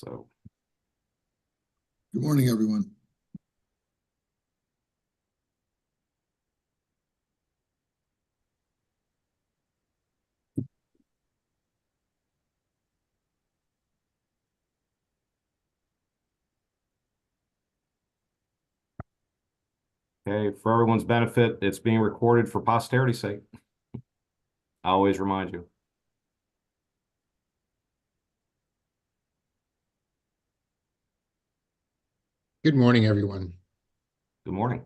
So, good morning, everyone. okay, for everyone's benefit, it's being recorded for posterity's sake. I always remind you. Good morning, everyone. Good morning.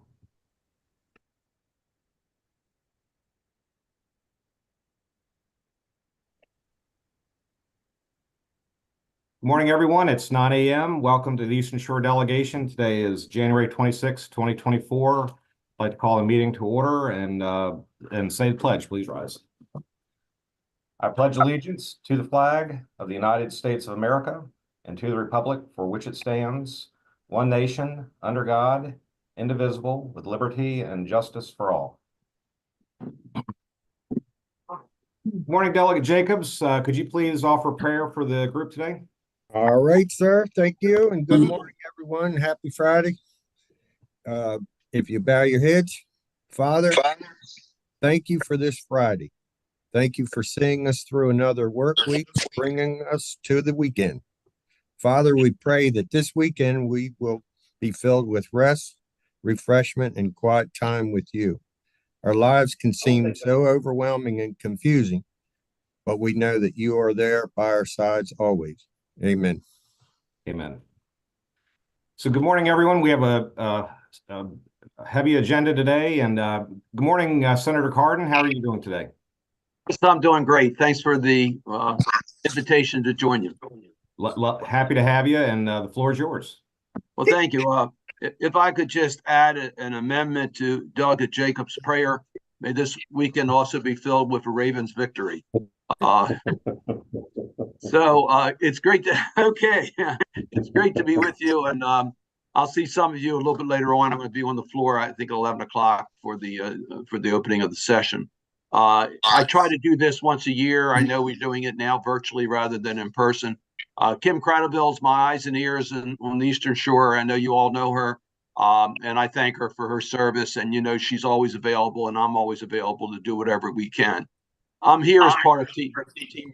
Good morning, everyone. It's 9 a.m. Welcome to the Eastern Shore delegation. Today is January 26, 2024. I'd like to call the meeting to order and say the pledge. Please rise. I pledge allegiance to the flag of the United States of America and to the republic for which it stands, one nation, under God, indivisible, with liberty and justice for all. Good morning, Delegate Jacobs. Could you please offer prayer for the group today? All right, sir. Thank you. And good morning, everyone. Happy Friday. If you bow your heads, Father, thank you for this Friday. Thank you for seeing us through another work week, bringing us to the weekend. Father, we pray that this weekend we will be filled with rest, refreshment, and quiet time with you. Our lives can seem so overwhelming and confusing, but we know that you are there by our sides always. Amen. Amen. So good morning, everyone. We have a heavy agenda today. And good morning, Senator Cardin. How are you doing today? I'm doing great. Thanks for the invitation to join you. Happy to have you, and the floor is yours. Well, thank you. If I could just add an amendment to Delegate Jacobs' prayer, may this weekend also be filled with a Ravens victory. It's great to it's great to be with you, and I'll see some of you a little bit later on. I'm going to be on the floor, I think, at 11 o'clock for the opening of the session. I try to do this once a year. I know we're doing it now virtually rather than in person. Kim Cradaville's my eyes and ears on the Eastern Shore. I know you all know her, and I thank her for her service. And she's always available, and I'm always available to do whatever we can. I'm here as part of Team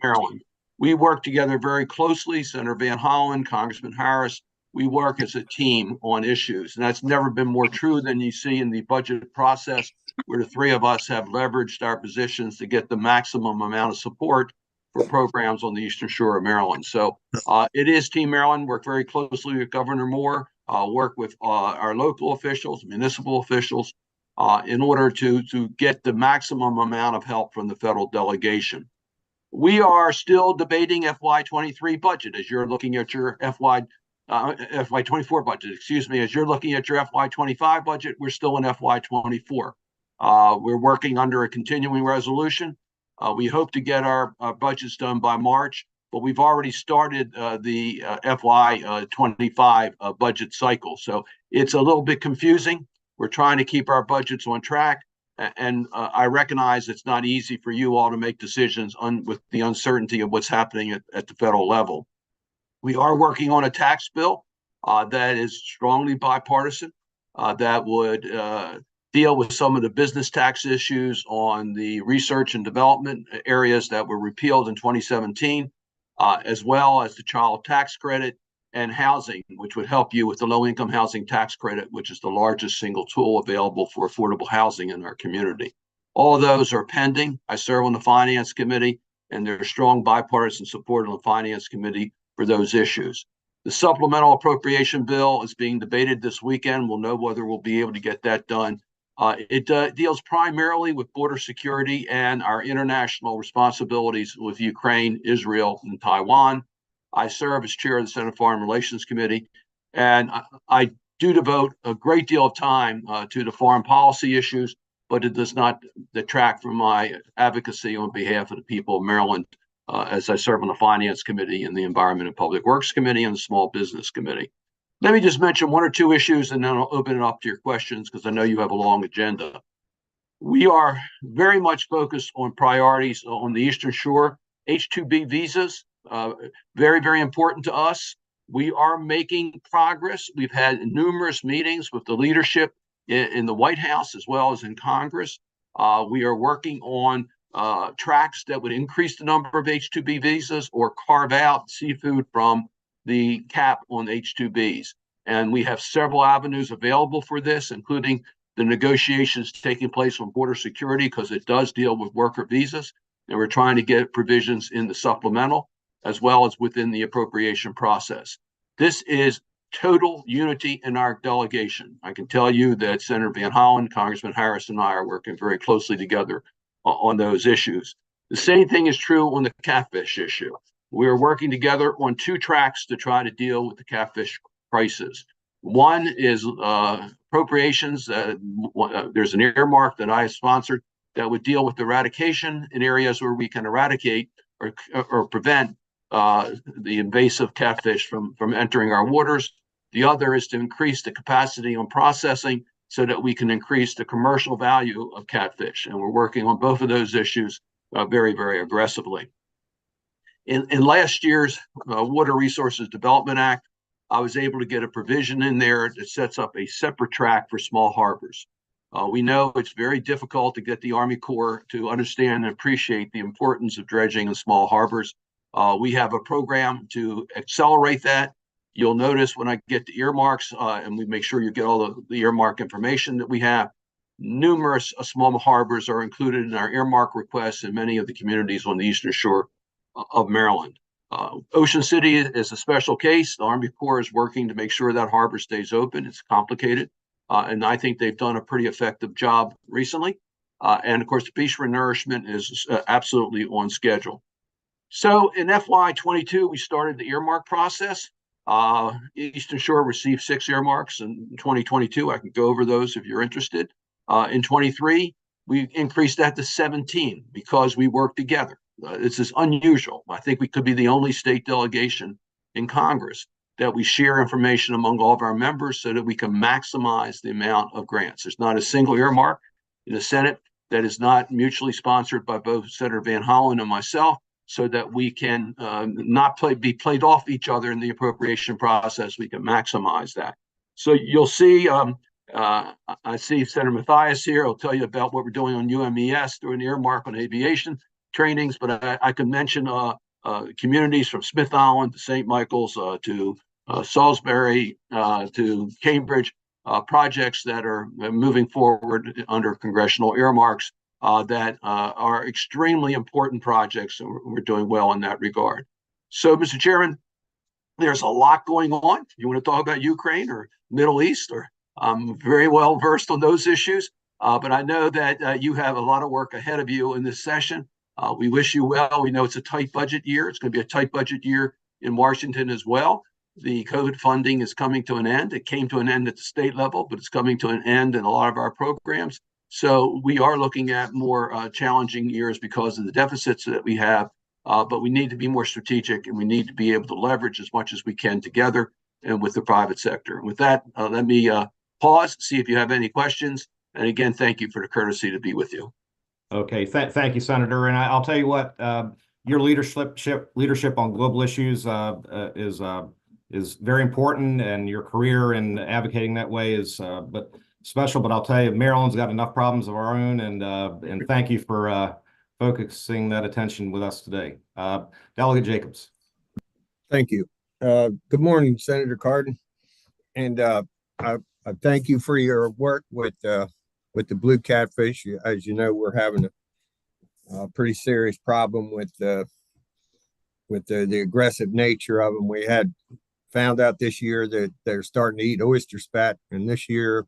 Maryland. We work together very closely. Senator Van Hollen, Congressman Harris. We work as a team on issues, and that's never been more true than you see in the budget process, where the three of us have leveraged our positions to get the maximum amount of support for programs on the Eastern Shore of Maryland. So it is Team Maryland. Work very closely with Governor Moore, work with our local officials, municipal officials, in order to get the maximum amount of help from the federal delegation. We are still debating FY23 budget as you're looking at your FY24 budget, as you're looking at your FY25 budget. We're still in FY24. We're working under a continuing resolution. We hope to get our budgets done by March, but we've already started the FY25 budget cycle. So it's a little bit confusing. We're trying to keep our budgets on track. And I recognize it's not easy for you all to make decisions with the uncertainty of what's happening at the federal level. We are working on a tax bill that is strongly bipartisan, that would deal with some of the business tax issues on the research and development areas that were repealed in 2017, as well as the child tax credit and housing, which would help you with the low-income housing tax credit, which is the largest single tool available for affordable housing in our community. All of those are pending. I serve on the Finance Committee, and there's strong bipartisan support on the Finance Committee for those issues. The supplemental appropriation bill is being debated this weekend. We'll know whether we'll be able to get that done. It deals primarily with border security and our international responsibilities with Ukraine, Israel, and Taiwan. I serve as chair of the Senate Foreign Relations Committee, and I do devote a great deal of time to the foreign policy issues, but it does not detract from my advocacy on behalf of the people of Maryland, as I serve on the Finance Committee and the Environment and Public Works Committee and the Small Business Committee. Let me just mention one or two issues, and then I'll open it up to your questions because I know you have a long agenda. We are very much focused on priorities on the Eastern Shore. H-2B visas, very, very important to us. We are making progress. We've had numerous meetings with the leadership in the White House as well as in Congress. We are working on tracks that would increase the number of H-2B visas or carve out seafood from the cap on H-2Bs. And we have several avenues available for this, including the negotiations taking place on border security, because it does deal with worker visas. And we're trying to get provisions in the supplemental as well as within the appropriation process. This is total unity in our delegation. I can tell you that Senator Van Hollen, Congressman Harris, and I are working very closely together on those issues. The same thing is true on the catfish issue. We're working together on two tracks to try to deal with the catfish crisis. One is appropriations. There's an earmark that I sponsored that would deal with eradication in areas where we can eradicate or prevent the invasive catfish from entering our waters. The other is to increase the capacity on processing so that we can increase the commercial value of catfish. And we're working on both of those issues very, very aggressively. In last year's Water Resources Development Act, I was able to get a provision in there that sets up a separate track for small harbors. We know it's very difficult to get the Army Corps to understand and appreciate the importance of dredging in small harbors. We have a program to accelerate that. You'll notice when I get the earmarks, and we make sure you get all the earmark information that we have, numerous small harbors are included in our earmark requests in many of the communities on the eastern shore of Maryland. Ocean City is a special case. The Army Corps is working to make sure that harbor stays open. It's complicated. And I think they've done a pretty effective job recently. And of course, the beach renourishment is absolutely on schedule. So in FY22, we started the earmark process. Eastern Shore received 6 earmarks in 2022. I can go over those if you're interested. In 23, we increased that to 17 because we work together. This is unusual. I think we could be the only state delegation in Congress that we share information among all of our members so that we can maximize the amount of grants. There's not a single earmark in the Senate that is not mutually sponsored by both Senator Van Hollen and myself, so that we can not be played off each other in the appropriation process. We can maximize that. So you'll see, I see Senator Mathias here. I'll tell you about what we're doing on UMES through an earmark on aviation trainings, but I can mention communities from Smith Island to St. Michael's to Salisbury to Cambridge, projects that are moving forward under congressional earmarks that are extremely important projects, and we're doing well in that regard. So, Mr. Chairman, there's a lot going on. You want to talk about Ukraine or Middle East? Or I'm very well versed on those issues, but I know that you have a lot of work ahead of you in this session. We wish you well. We know it's a tight budget year. It's going to be a tight budget year in Washington as well. The COVID funding is coming to an end. It came to an end at the state level, but it's coming to an end in a lot of our programs. So we are looking at more challenging years because of the deficits that we have, but we need to be more strategic, and we need to be able to leverage as much as we can together and with the private sector. With that, let me pause, see if you have any questions. And again, thank you for the courtesy to be with you. Okay, thank you, Senator. And I'll tell you what, your leadership on global issues is very important, and your career in advocating that way is special. But I'll tell you, Maryland's got enough problems of our own, and thank you for focusing that attention with us today. Delegate Jacobs. Thank you. Good morning, Senator Cardin. And I thank you for your work with the blue catfish. As you know, we're having a pretty serious problem with the aggressive nature of them. We had found out this year that they're starting to eat oyster spat, and this year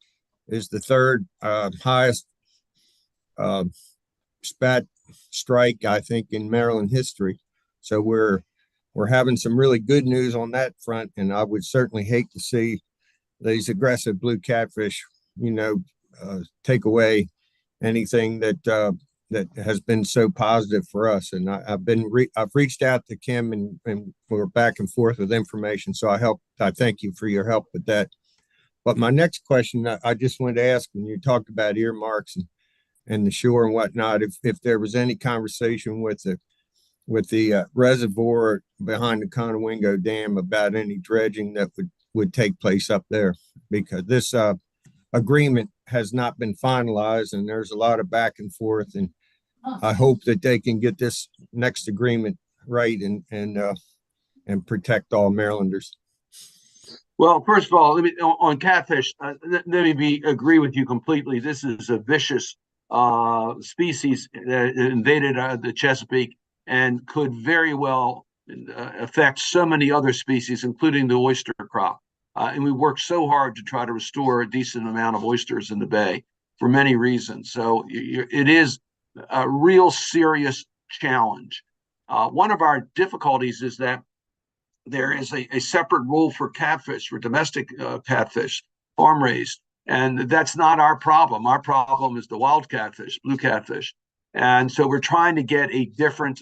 is the third highest spat strike, I think, in Maryland history. So we're having some really good news on that front, and I would certainly hate to see these aggressive blue catfish, take away anything that has been so positive for us. And I've reached out to Kim, and we're back and forth with information. So I thank you for your help with that. But my next question, I just wanted to ask, when you talked about earmarks and the shore and whatnot, if there was any conversation with with the reservoir behind the Conowingo Dam about any dredging that would take place up there, because this agreement has not been finalized and there's a lot of back and forth, and I hope that they can get this next agreement right and protect all Marylanders. Well, first of all, on catfish, let me agree with you completely. This is a vicious species that invaded the Chesapeake and could very well affect so many other species, including the oyster crop. And we worked so hard to try to restore a decent amount of oysters in the bay for many reasons. So it is a real serious challenge. One of our difficulties is that there is a separate rule for catfish, for domestic catfish, farm raised. And that's not our problem. Our problem is the wild catfish, blue catfish. And so we're trying to get a different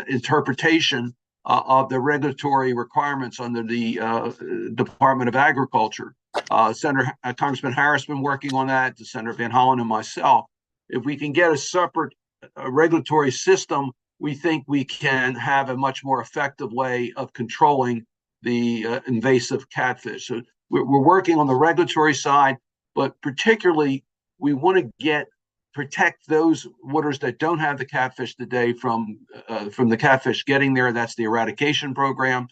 interpretation of the regulatory requirements under the Department of Agriculture. Congressman Harris has been working on that, Senator Van Hollen and myself. If we can get a separate regulatory system, we think we can have a much more effective way of controlling the invasive catfish. So we're working on the regulatory side, but particularly we want to protect those waters that don't have the catfish today from the catfish getting there. That's the eradication program.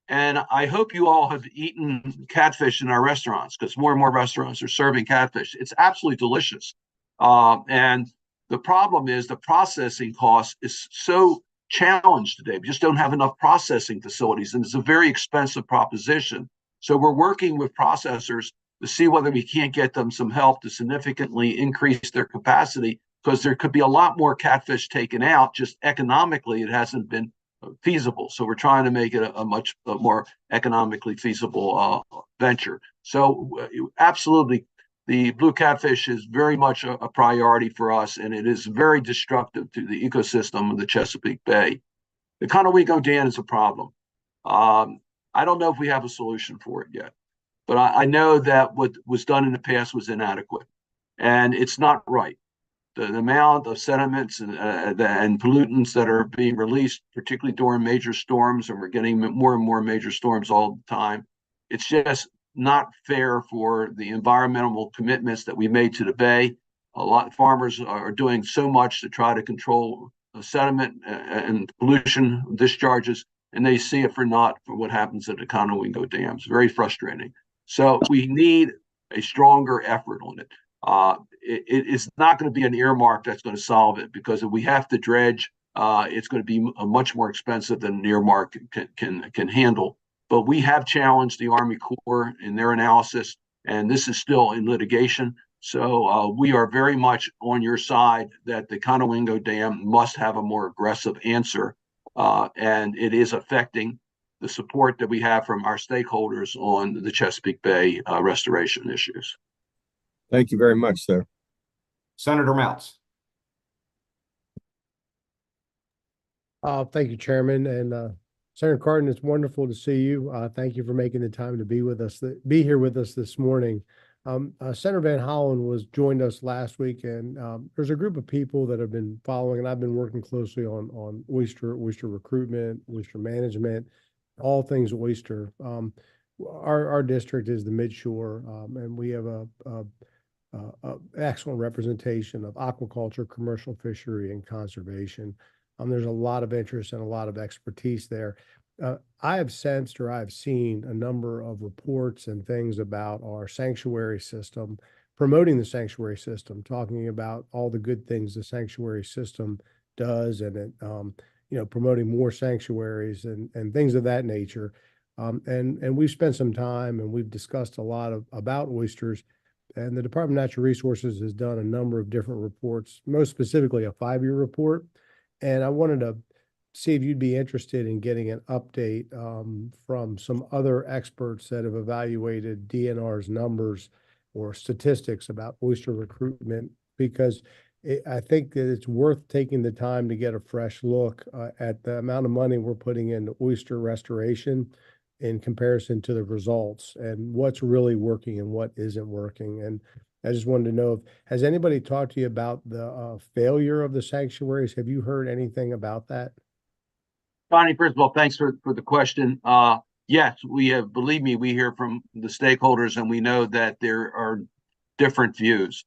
And I hope you all have eaten catfish in our restaurants, because more and more restaurants are serving catfish. It's absolutely delicious. And the problem is the processing cost is so challenged today. We just don't have enough processing facilities, and it's a very expensive proposition. So we're working with processors to see whether we can't get them some help to significantly increase their capacity, because there could be a lot more catfish taken out. Just economically, it hasn't been feasible. So we're trying to make it a much more economically feasible venture. So absolutely, the blue catfish is very much a priority for us, and it is very destructive to the ecosystem of the Chesapeake Bay. The Conowingo Dam is a problem. I don't know if we have a solution for it yet, but I know that what was done in the past was inadequate, and it's not right. The amount of sediments and pollutants that are being released, particularly during major storms, and we're getting more and more major storms all the time, it's just not fair for the environmental commitments that we made to the bay. A lot of farmers are doing so much to try to control sediment and pollution discharges, and they see it for naught for what happens at the Conowingo dams. Very frustrating. So we need a stronger effort on it. It is not going to be an earmark that's going to solve it, because if we have to dredge, it's going to be much more expensive than an earmark can handle. But we have challenged the Army Corps in their analysis, and this is still in litigation. So we are very much on your side that the Conowingo Dam must have a more aggressive answer, and it is affecting the support that we have from our stakeholders on the Chesapeake Bay restoration issues. Thank you very much, sir. Senator Meltz. Thank you, Chairman. And Senator Cardin, it's wonderful to see you. Thank you for making the time to be here with us this morning. Senator Van Hollen joined us last week, and there's a group of people that have been following, and I've been working closely on oyster recruitment, oyster management, all things oyster. Our district is the Midshore, and we have a excellent representation of aquaculture, commercial fishery, and conservation. There's a lot of interest and a lot of expertise there. I have sensed, or I've seen, a number of reports and things about our sanctuary system, promoting the sanctuary system, talking about all the good things the sanctuary system does, and it, promoting more sanctuaries and things of that nature. And we've spent some time and we've discussed a lot about oysters. And the Department of Natural Resources has done a number of different reports, most specifically a 5-year report. And I wanted to see if you'd be interested in getting an update from some other experts that have evaluated DNR's numbers or statistics about oyster recruitment, because I think that it's worth taking the time to get a fresh look at the amount of money we're putting into oyster restoration in comparison to the results, and what's really working and what isn't working. And I just wanted to know, has anybody talked to you about the failure of the sanctuaries? Have you heard anything about that? Bonnie, first of all, thanks for the question. Yes, we have, believe me, we hear from the stakeholders and we know that there are different views.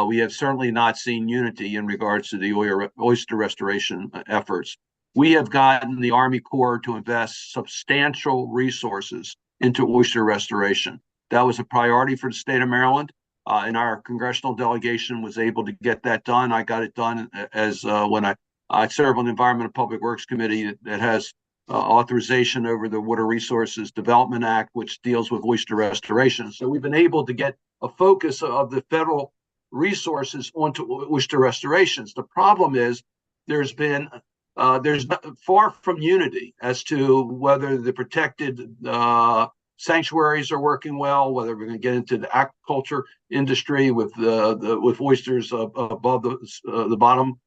We have certainly not seen unity in regards to the oyster restoration efforts. We have gotten the Army Corps to invest substantial resources into oyster restoration. That was a priority for the state of Maryland, and our congressional delegation was able to get that done. I got it done as when I serve on the Environment and Public Works Committee that has authorization over the Water Resources Development Act, which deals with oyster restoration. So we've been able to get a focus of the federal resources onto oyster restorations. The problem is there's far from unity as to whether the protected sanctuaries are working well, whether we're going to get into the aquaculture industry with with oysters above the bottom.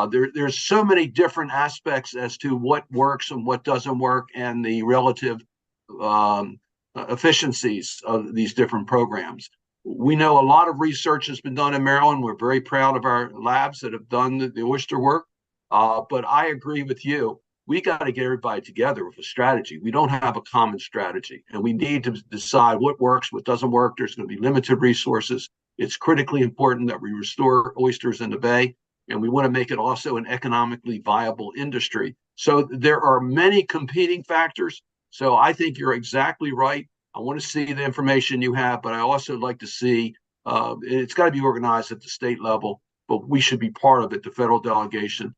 There's so many different aspects as to what works and what doesn't work, and the relative efficiencies of these different programs. We know a lot of research has been done in Maryland. We're very proud of our labs that have done the oyster work. But I agree with you. We got to get everybody together with a strategy. We don't have a common strategy, and we need to decide what works, what doesn't work. There's going to be limited resources. It's critically important that we restore oysters in the Bay, and we want to make it also an economically viable industry. So there are many competing factors. So I think you're exactly right. I want to see the information you have, but I also like to see it's got to be organized at the state level, but we should be part of it, the federal delegation,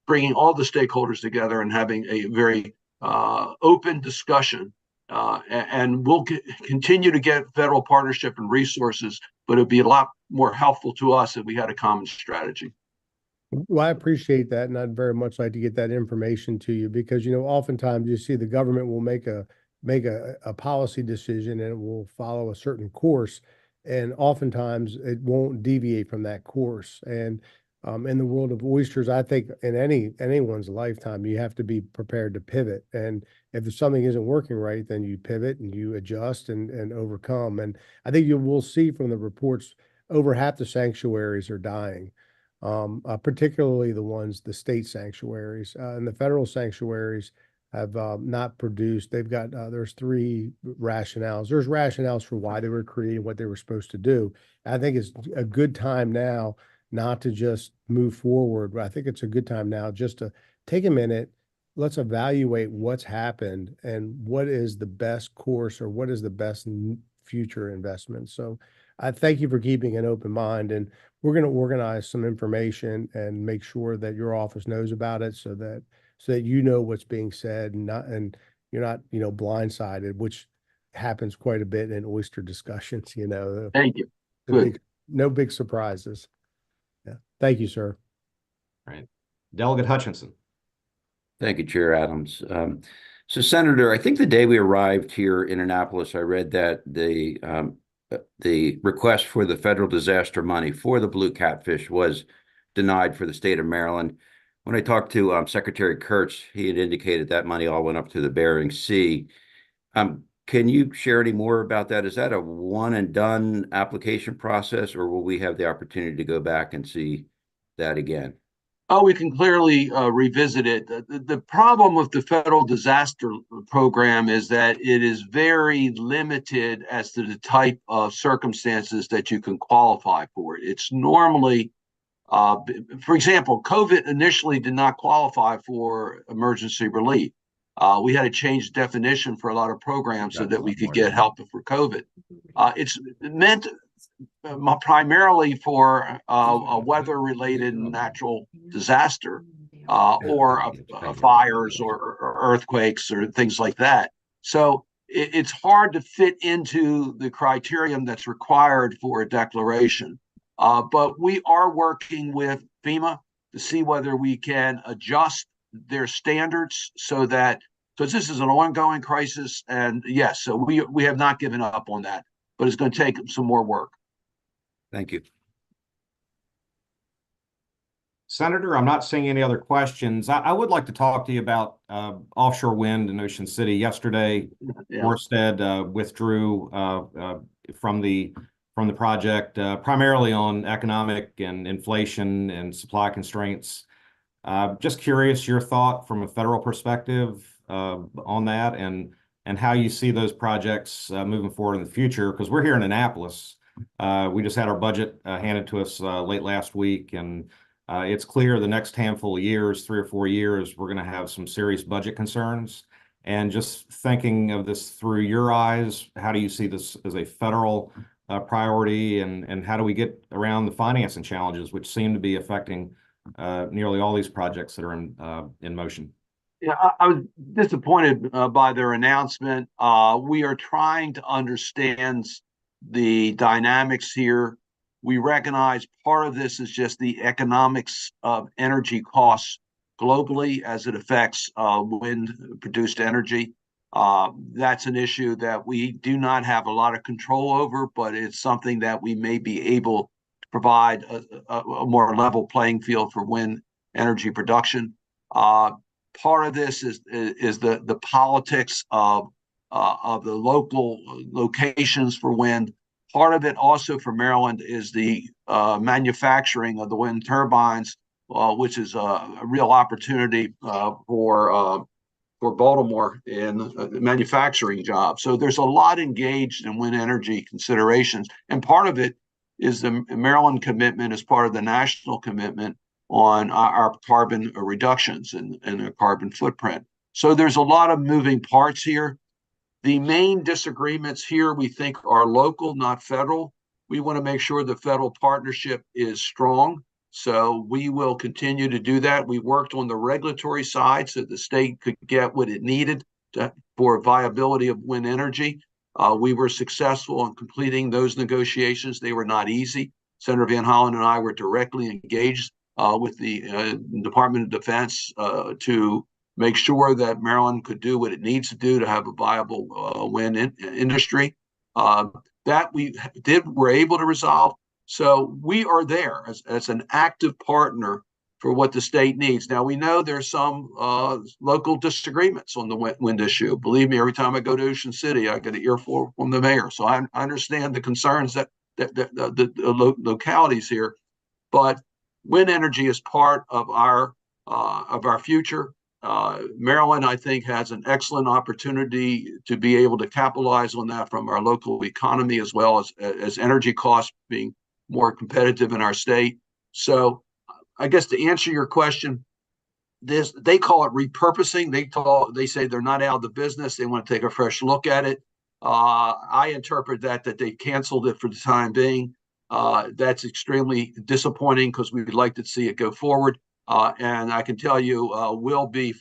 bringing all the stakeholders together and having a very open discussion. And we'll continue to get federal partnership and resources, but it'd be a lot more helpful to us if we had a common strategy. Well, I appreciate that, and I'd very much like to get that information to you because, oftentimes you see the government will make a policy decision and it will follow a certain course, and oftentimes it won't deviate from that course. And in the world of oysters, I think in anyone's lifetime, you have to be prepared to pivot. And if something isn't working right, then you pivot and you adjust and overcome. And I think you will see from the reports, over half the sanctuaries are dying. Particularly the state sanctuaries, and the federal sanctuaries have not produced. They've got, there's three rationales. There's rationales for why they were created, what they were supposed to do. I think it's a good time now not to just move forward. I think it's a good time now just to take a minute. Let's evaluate what's happened and what is the best course or what is the best future investment. So I thank you for keeping an open mind, and we're going to organize some information and make sure that your office knows about it so that you know what's being said and you're not blindsided, which happens quite a bit in oyster discussions. Thank you. Good. No big surprises. Yeah. Thank you, sir. All right. Delegate Hutchinson. Thank you, Chair Adams. So, Senator, I think the day we arrived here in Annapolis, I read that the request for the federal disaster money for the blue catfish was denied for the state of Maryland. When I talked to Secretary Kurtz, he had indicated that money all went up to the Bering Sea. Can you share any more about that? Is that a one and done application process, or will we have the opportunity to go back and see that again? Oh, we can clearly revisit it. The problem with the federal disaster program is that it is very limited as to the type of circumstances that you can qualify for. It's normally, for example, COVID initially did not qualify for emergency relief. We had to change definition for a lot of programs so that we could get help for COVID. It's meant primarily for a weather-related natural disaster or fires or earthquakes or things like that. So it's hard to fit into the criterion that's required for a declaration. But we are working with FEMA to see whether we can adjust their standards so that, because this is an ongoing crisis, and yes, so we have not given up on that, but it's going to take some more work. Thank you. Senator, I'm not seeing any other questions. I would like to talk to you about offshore wind in Ocean City. Yesterday, Ørsted withdrew from the project, primarily on economic and inflation and supply constraints. Just curious your thought from a federal perspective on that and how you see those projects moving forward in the future, because we're here in Annapolis. We just had our budget handed to us late last week, and it's clear the next handful of years, 3 or 4 years, we're going to have some serious budget concerns. And just thinking of this through your eyes, how do you see this as a federal priority, and how do we get around the financing challenges, which seem to be affecting nearly all these projects that are in motion? Yeah, I was disappointed by their announcement. We are trying to understand the dynamics here. We recognize part of this is just the economics of energy costs globally as it affects wind-produced energy. That's an issue that we do not have a lot of control over, but it's something that we may be able to provide a more level playing field for wind energy production. Part of this is the politics of the local locations for wind. Part of it also for Maryland is the manufacturing of the wind turbines, which is a real opportunity for Baltimore in manufacturing jobs. So there's a lot engaged in wind energy considerations, and part of it is the Maryland commitment as part of the national commitment on our carbon reductions and a carbon footprint. So there's a lot of moving parts here. The main disagreements here we think are local, not federal. We want to make sure the federal partnership is strong. So we will continue to do that. We worked on the regulatory side so the state could get what it needed for viability of wind energy. We were successful in completing those negotiations. They were not easy. Senator Van Hollen and I were directly engaged with the Department of Defense to make sure that Maryland could do what it needs to do to have a viable wind industry. That we're able to resolve. So we are there as an active partner for what the state needs. Now, we know there's some local disagreements on the wind issue. Believe me, every time I go to Ocean City, I get an earful from the mayor. So I understand the concerns that the localities here, but wind energy is part of our future. Maryland, I think, has an excellent opportunity to be able to capitalize on that from our local economy, as well as energy costs being more competitive in our state. So I guess to answer your question, they call it repurposing. They say they're not out of the business. They want to take a fresh look at it. I interpret that they canceled it for the time being. That's extremely disappointing because we'd like to see it go forward. And I can tell you, we'll be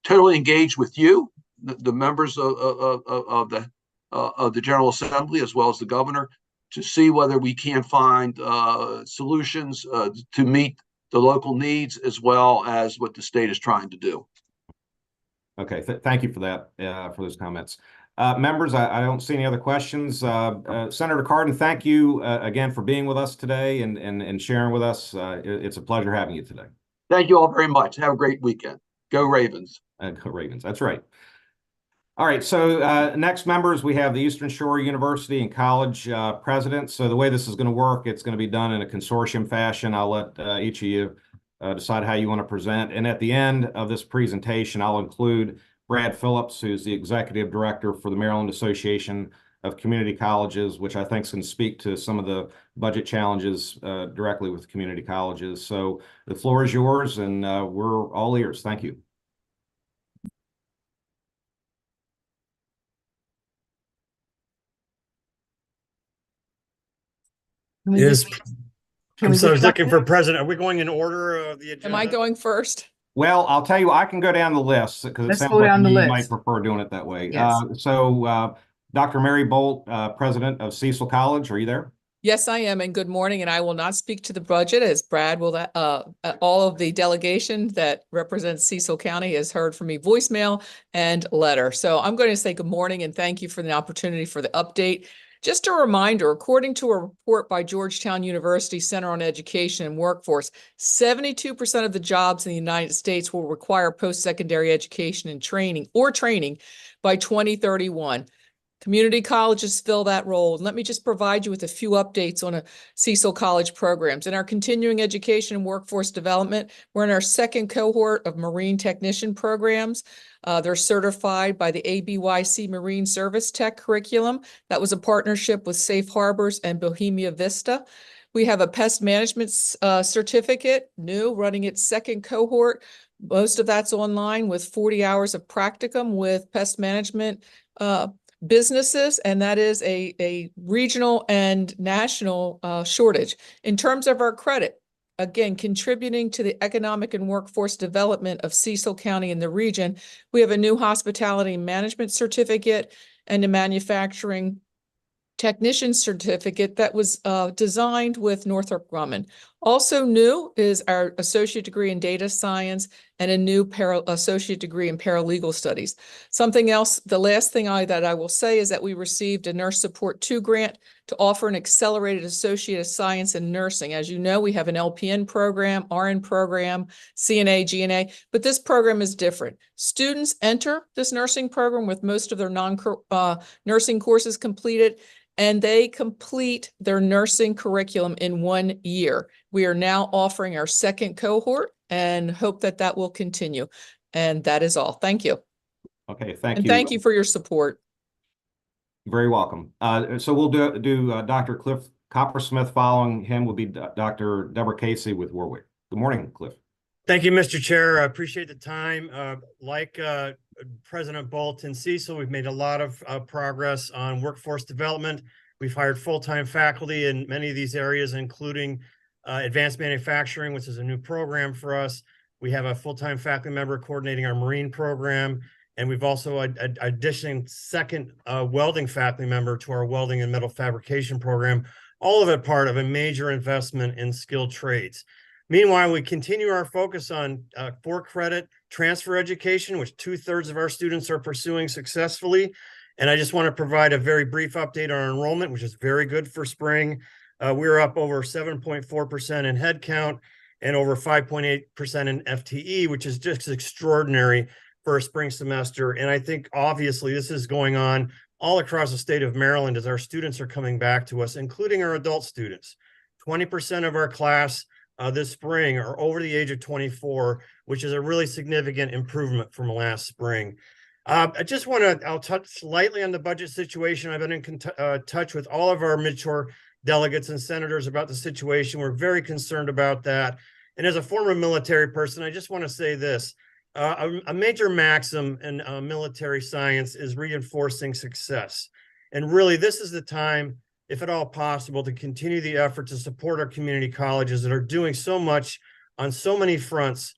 totally engaged with you, the members of the General Assembly, as well as the governor, to see whether we can find solutions to meet the local needs as well as what the state is trying to do. Okay, thank you for that, for those comments. Members, I don't see any other questions. Senator Cardin, thank you again for being with us today and sharing with us. It's a pleasure having you today. Thank you all very much. Have a great weekend. Go Ravens. Go Ravens. That's right. All right, so next, members, we have the Eastern Shore University and College presidents. So the way this is going to work, it's going to be done in a consortium fashion. I'll let each of you decide how you want to present. And at the end of this presentation, I'll include Brad Phillips, who's the executive director for the Maryland Association of Community Colleges, which I think is going to speak to some of the budget challenges directly with community colleges. So the floor is yours, and we're all ears. Thank you. Yes. I'm sorry, I was looking for president. president. Are we going in order of the agenda? Am I going first? Well, I'll tell you, I can go down the list because it Let's sounds go like down the you list. might prefer doing it that way. Yes. So Dr. Mary Bolt, president of Cecil College, are you there? Yes, I am, and good morning. And I will not speak to the budget, as Brad will. All of the delegation that represents Cecil County has heard from me voicemail and letter. So I'm going to say good morning and thank you for the opportunity for the update. Just a reminder, according to a report by Georgetown University Center on Education and Workforce, 72% of the jobs in the United States will require post-secondary education and training by 2031. Community colleges fill that role. And let me just provide you with a few updates on Cecil College programs. In our continuing education and workforce development, we're in our second cohort of marine technician programs. They're certified by the ABYC Marine Service Tech curriculum. That was a partnership with Safe Harbors and Bohemia Vista. We have a pest management certificate, new, running its second cohort. Most of that's online with 40 hours of practicum with pest management businesses, and that is a regional and national shortage. In terms of our credit, again, contributing to the economic and workforce development of Cecil County and the region, we have a new hospitality management certificate and a manufacturing technician certificate that was designed with Northrop Grumman. Also new is our associate degree in data science and a new associate degree in paralegal studies. Something else, the last thing that I will say is that we received a Nurse Support 2 grant to offer an accelerated associate of science in nursing. As you know, we have an LPN program, RN program, CNA, GNA, but this program is different. Students enter this nursing program with most of their nursing courses completed, and they complete their nursing curriculum in 1 year. We are now offering our second cohort and hope that that will continue. And that is all. Thank you. Okay, thank And you. thank you for your support. You're very welcome. So we'll do Dr. Cliff Coppersmith. Following him will be Dr. Deborah Casey with Warwick. Good morning, Cliff. Thank you, Mr. Chair. I appreciate the time. Like President Bolt and Cecil, we've made a lot of progress on workforce development. We've hired full-time faculty in many of these areas, including advanced manufacturing, which is a new program for us. We have a full-time faculty member coordinating our marine program, and we've also additioned second welding faculty member to our welding and metal fabrication program, all of it part of a major investment in skilled trades. Meanwhile, we continue our focus on for-credit transfer education, which 2/3 of our students are pursuing successfully. And I just want to provide a very brief update on our enrollment, which is very good for spring. We're up over 7.4% in headcount and over 5.8% in FTE, which is just extraordinary for a spring semester. And I think obviously this is going on all across the state of Maryland as our students are coming back to us, including our adult students. 20% of our class this spring are over the age of 24, which is a really significant improvement from last spring. I just want to, I'll touch slightly on the budget situation. I've been in touch with all of our midshore delegates and senators about the situation. We're very concerned about that. And as a former military person, I just want to say this. A major maxim in military science is reinforcing success. And really, this is the time, if at all possible, to continue the effort to support our community colleges that are doing so much on so many fronts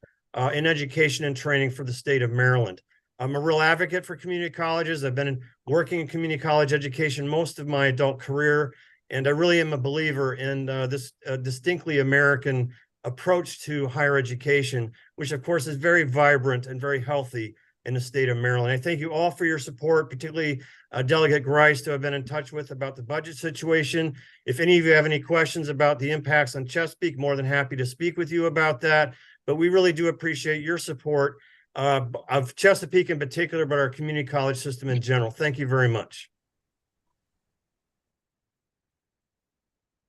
in education and training for the state of Maryland. I'm a real advocate for community colleges. I've been working in community college education most of my adult career, and I really am a believer in this distinctly American approach to higher education, which of course is very vibrant and very healthy in the state of Maryland. I thank you all for your support, particularly Delegate Grice, who I've been in touch with about the budget situation. If any of you have any questions about the impacts on Chesapeake, more than happy to speak with you about that. But we really do appreciate your support of Chesapeake in particular, but our community college system in general. Thank you very much.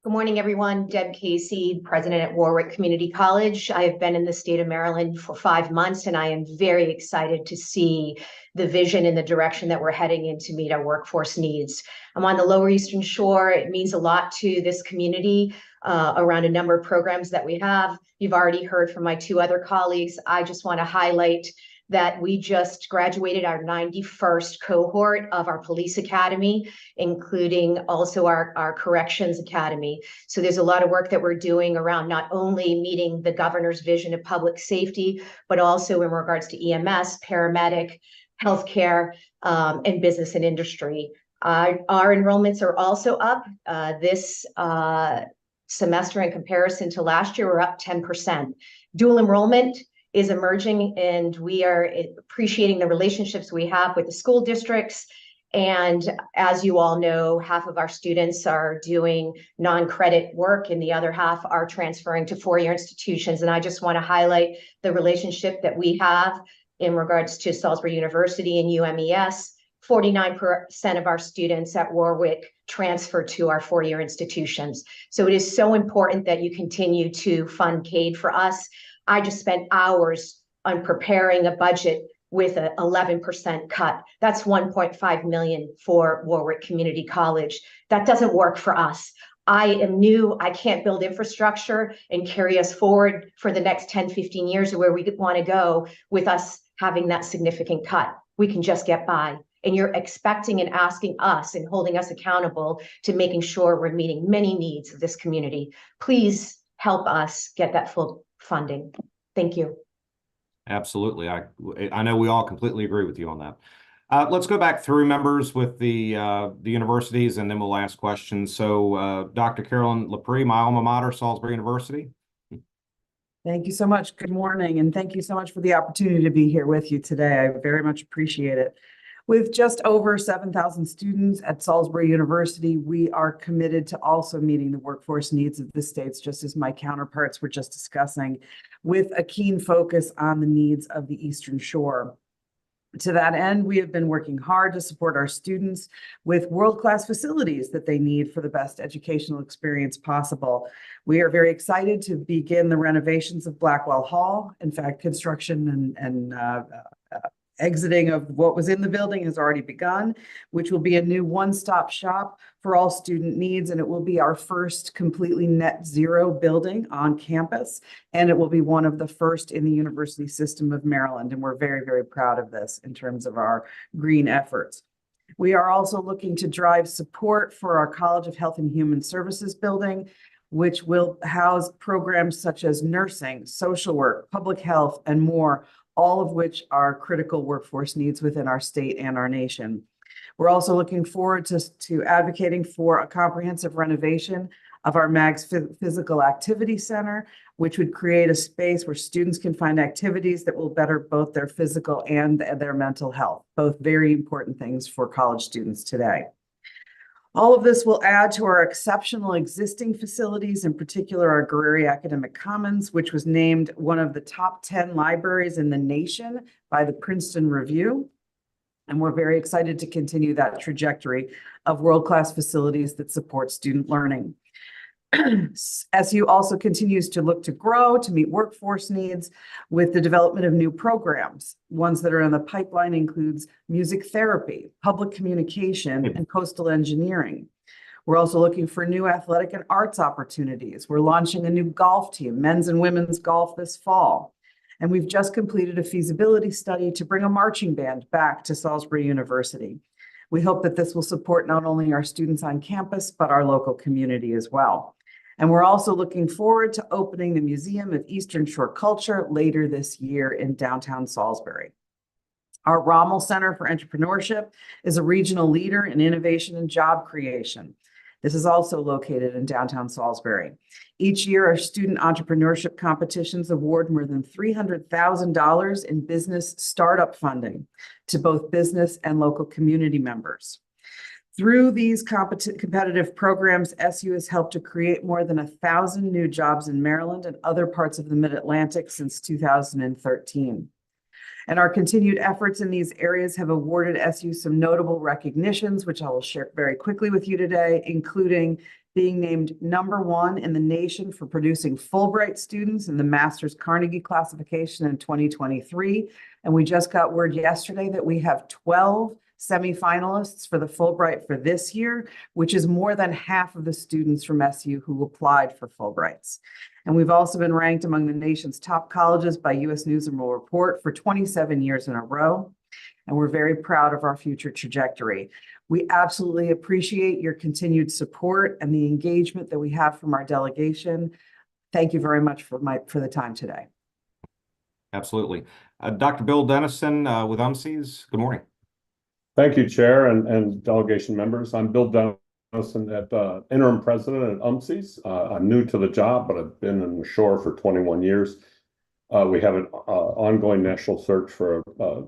Good morning, everyone. Deb Casey, president at Warwick Community College. I have been in the state of Maryland for 5 months, and I am very excited to see the vision and the direction that we're heading in to meet our workforce needs. I'm on the Lower Eastern Shore. It means a lot to this community around a number of programs that we have. You've already heard from my 2 other colleagues. I just want to highlight that we just graduated our 91st cohort of our police academy, including also our corrections academy. So there's a lot of work that we're doing around not only meeting the governor's vision of public safety, but also in regards to EMS, paramedic, healthcare, and business and industry. Our enrollments are also up this semester in comparison to last year. We're up 10%. Dual enrollment is emerging, and we are appreciating the relationships we have with the school districts. And as you all know, half of our students are doing non-credit work and the other half are transferring to 4-year institutions. And I just want to highlight the relationship that we have in regards to Salisbury University and UMES 49% of our students at Warwick transfer to our four-year institutions. So it is so important that you continue to fund CADE for us. I just spent hours on preparing a budget with an 11% cut. That's 1.5 million for Warwick Community College. That doesn't work for us. I am new. I can't build infrastructure and carry us forward for the next 10, 15 years where we want to go with us having that significant cut. We can just get by. And you're expecting and asking us and holding us accountable to making sure we're meeting many needs of this community. Please help us get that full funding. Thank you. Absolutely. I know we all completely agree with you on that. Let's go back through members with the universities, and then we'll ask questions. So Dr. Carolyn Lepre, my alma mater, Salisbury University. Thank you so much. Good morning, and thank you so much for the opportunity to be here with you today. I very much appreciate it. With just over 7,000 students at Salisbury University, we are committed to also meeting the workforce needs of the states, just as my counterparts were just discussing, with a keen focus on the needs of the Eastern Shore. To that end, we have been working hard to support our students with world-class facilities that they need for the best educational experience possible. We are very excited to begin the renovations of Blackwell Hall. In fact, construction and exiting of what was in the building has already begun, which will be a new one-stop shop for all student needs. And it will be our first completely net zero building on campus. And it will be one of the first in the university system of Maryland. And we're very, very proud of this in terms of our green efforts. We are also looking to drive support for our College of Health and Human Services building, which will house programs such as nursing, social work, public health, and more, all of which are critical workforce needs within our state and our nation. We're also looking forward to advocating for a comprehensive renovation of our MAGS Physical Activity Center, which would create a space where students can find activities that will better both their physical and their mental health, both very important things for college students today. All of this will add to our exceptional existing facilities, in particular our Guerreri Academic Commons, which was named one of the top 10 libraries in the nation by the Princeton Review. And we're very excited to continue that trajectory of world-class facilities that support student learning. SU also continues to look to grow to meet workforce needs with the development of new programs. Ones that are in the pipeline includes music therapy, public communication, and coastal engineering. We're also looking for new athletic and arts opportunities. We're launching a new golf team, men's and women's golf, this fall. And we've just completed a feasibility study to bring a marching band back to Salisbury University. We hope that this will support not only our students on campus, but our local community as well. And we're also looking forward to opening the Museum of Eastern Shore Culture later this year in downtown Salisbury. Our Rommel Center for Entrepreneurship is a regional leader in innovation and job creation. This is also located in downtown Salisbury. Each year, our student entrepreneurship competitions award more than $300,000 in business startup funding to both business and local community members. Through these competitive programs, SU has helped to create more than 1,000 new jobs in Maryland and other parts of the Mid-Atlantic since 2013. And our continued efforts in these areas have awarded SU some notable recognitions, which I will share very quickly with you today, including being named #1 in the nation for producing Fulbright students in the Masters Carnegie classification in 2023. And we just got word yesterday that we have 12 semifinalists for the Fulbright for this year, which is more than half of the students from SU who applied for Fulbrights. And we've also been ranked among the nation's top colleges by U.S. News and World Report for 27 years in a row. And we're very proud of our future trajectory. We absolutely appreciate your continued support and the engagement that we have from our delegation. Thank you very much for the time today. Absolutely. Dr. Bill Dennison with UMCES, good morning. Thank you, Chair and delegation members. I'm Bill Dennison, interim president at UMCES. I'm new to the job, but I've been in the shore for 21 years. We have an ongoing national search for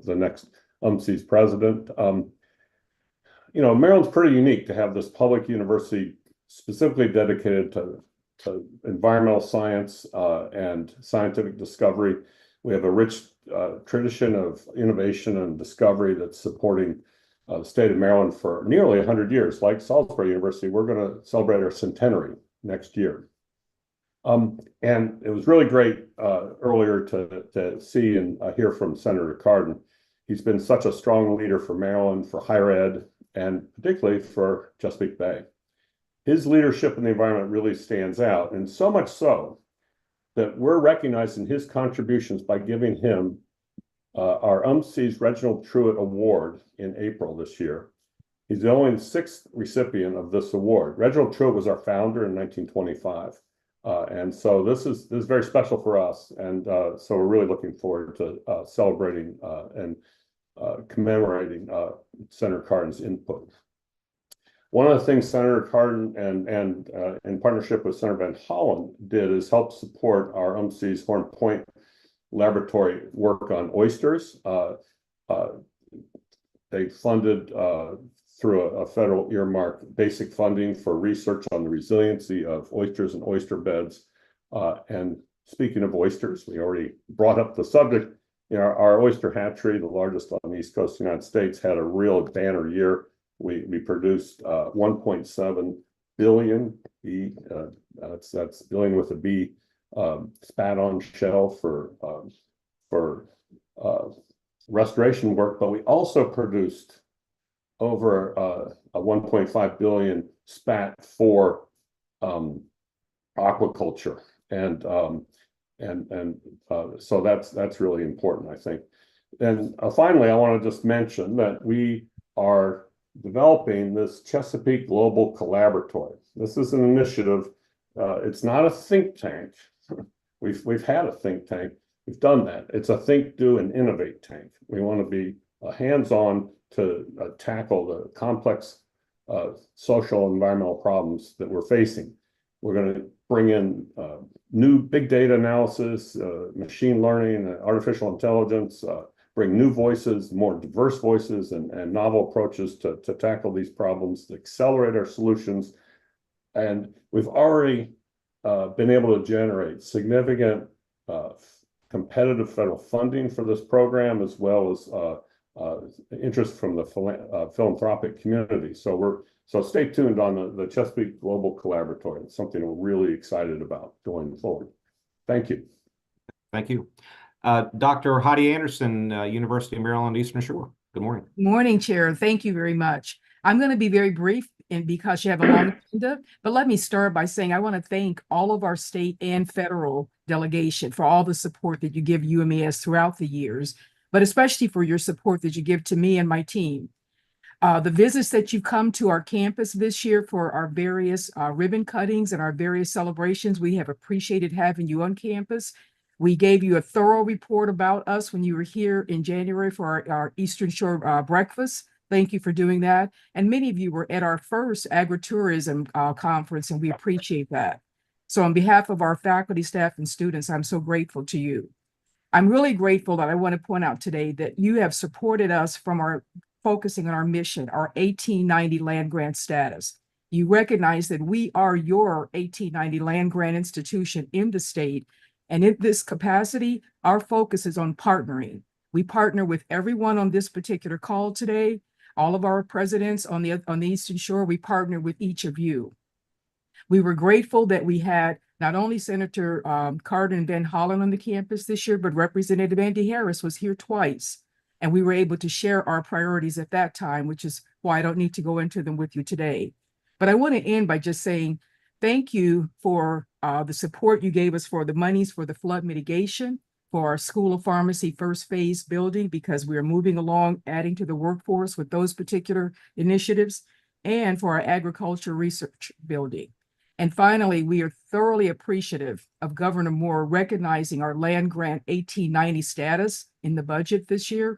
the next UMCES president. You know, Maryland's pretty unique to have this public university specifically dedicated to environmental science and scientific discovery. We have a rich tradition of innovation and discovery that's supporting the state of Maryland for nearly 100 years. Like Salisbury University, we're going to celebrate our centenary next year. And it was really great earlier to see and hear from Senator Cardin. He's been such a strong leader for Maryland, for higher ed, and particularly for Chesapeake Bay. His leadership in the environment really stands out, and so much so that we're recognizing his contributions by giving him our UMC's Reginald Truitt Award in April this year. He's the only 6th recipient of this award. Reginald Truitt was our founder in 1925. And so this is very special for us. And so we're really looking forward to celebrating and commemorating Senator Cardin's input. One of the things Senator Cardin and in partnership with Senator Van Hollen did is help support our UMC's Horn Point laboratory work on oysters. They funded through a federal earmark basic funding for research on the resiliency of oysters and oyster beds. And speaking of oysters, we already brought up the subject. You know, our oyster hatchery, the largest on the East Coast of the United States, had a real banner year. We produced 1.7 billion B, that's billion with a B, spat on shell for restoration work, but we also produced over a 1.5 billion spat for aquaculture, and so that's really important, I think. And finally, I want to just mention that we are developing this Chesapeake Global Collaboratory. This is an initiative. It's not a think tank. We've had a think tank. We've done that. It's a think, do, and innovate tank. We want to be hands-on to tackle the complex social and environmental problems that we're facing. We're going to bring in new big data analysis, machine learning, artificial intelligence, bring new voices, more diverse voices, and novel approaches to tackle these problems, to accelerate our solutions. And we've already been able to generate significant competitive federal funding for this program, as well as interest from the philanthropic community. So stay tuned on the Chesapeake Global Collaboratory. It's something we're really excited about going forward. Thank you. Thank you. Dr. Heidi Anderson, University of Maryland, Eastern Shore. Good morning. Morning, Chair. Thank you very much. I'm going to be very brief and because you have a long agenda, but let me start by saying I want to thank all of our state and federal delegation for all the support that you give UMES throughout the years, but especially for your support that you give to me and my team. The visits that you've come to our campus this year for our various ribbon cuttings and our various celebrations, we have appreciated having you on campus. We gave you a thorough report about us when you were here in January for our Eastern Shore breakfast. Thank you for doing that. And many of you were at our first agritourism conference, and we appreciate that. So on behalf of our faculty, staff, and students, I'm so grateful to you. I'm really grateful that I want to point out today that you have supported us from our focusing on our mission, our 1890 land grant status. You recognize that we are your 1890 land grant institution in the state. And in this capacity, our focus is on partnering. We partner with everyone on this particular call today. All of our presidents on the Eastern Shore, we partner with each of you. We were grateful that we had not only Senator Cardin and Van Hollen on the campus this year, but Representative Andy Harris was here twice. And we were able to share our priorities at that time, which is why I don't need to go into them with you today. But I want to end by just saying thank you for the support you gave us for the monies for the flood mitigation, for our School of Pharmacy first phase building, because we are moving along, adding to the workforce with those particular initiatives, and for our agriculture research building. And finally, we are thoroughly appreciative of Governor Moore recognizing our land grant 1890 status in the budget this year,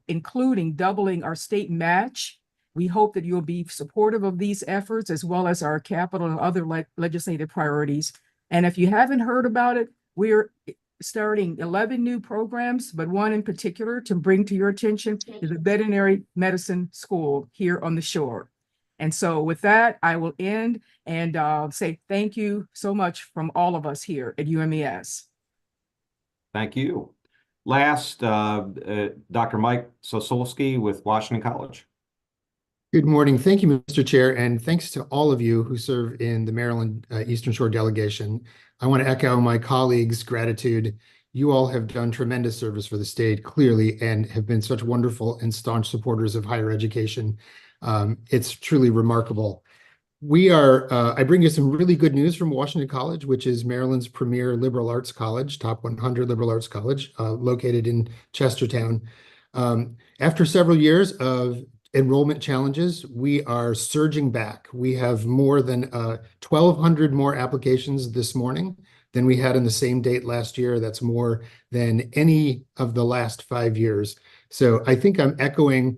including doubling our state match. We hope that you'll be supportive of these efforts, as well as our capital and other legislative priorities. And if you haven't heard about it, we're starting 11 new programs, but one in particular to bring to your attention is the veterinary medicine school here on the shore. And so with that, I will end and say thank you so much from all of us here at UMES. Thank you. Last, Dr. Mike Sosolsky with Washington College. Good morning. Thank you, Mr. Chair, and thanks to all of you who serve in the Maryland Eastern Shore delegation. I want to echo my colleagues' gratitude. You all have done tremendous service for the state, clearly, and have been such wonderful and staunch supporters of higher education. It's truly remarkable. I bring you some really good news from Washington College, which is Maryland's premier liberal arts college, top 100 liberal arts college, located in Chestertown. After several years of enrollment challenges, we are surging back. We have more than 1,200 more applications this morning than we had in the same date last year. That's more than any of the last 5 years. So I think I'm echoing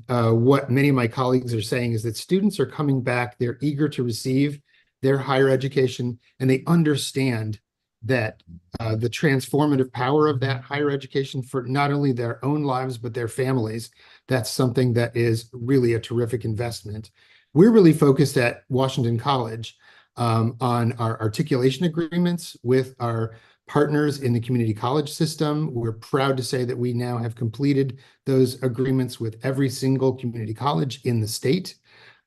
what many of my colleagues are saying, is that students are coming back. They're eager to receive their higher education, and they understand that the transformative power of that higher education for not only their own lives, but their families. That's something that is really a terrific investment. We're really focused at Washington College on our articulation agreements with our partners in the community college system. We're proud to say that we now have completed those agreements with every single community college in the state.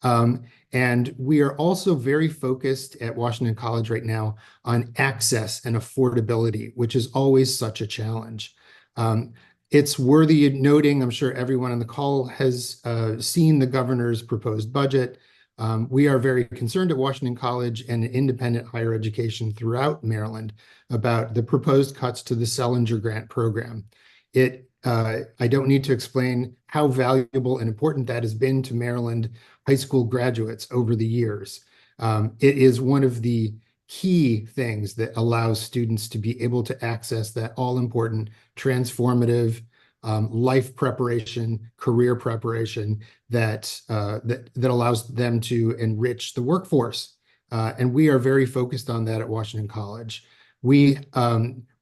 And we are also very focused at Washington College right now on access and affordability, which is always such a challenge. It's worthy of noting, I'm sure everyone on the call has seen the governor's proposed budget. We are very concerned at Washington College and independent higher education throughout Maryland about the proposed cuts to the Sellinger Grant program. I don't need to explain how valuable and important that has been to Maryland high school graduates over the years. It is one of the key things that allows students to be able to access that all-important transformative life preparation, career preparation that allows them to enrich the workforce. And we are very focused on that at Washington College. We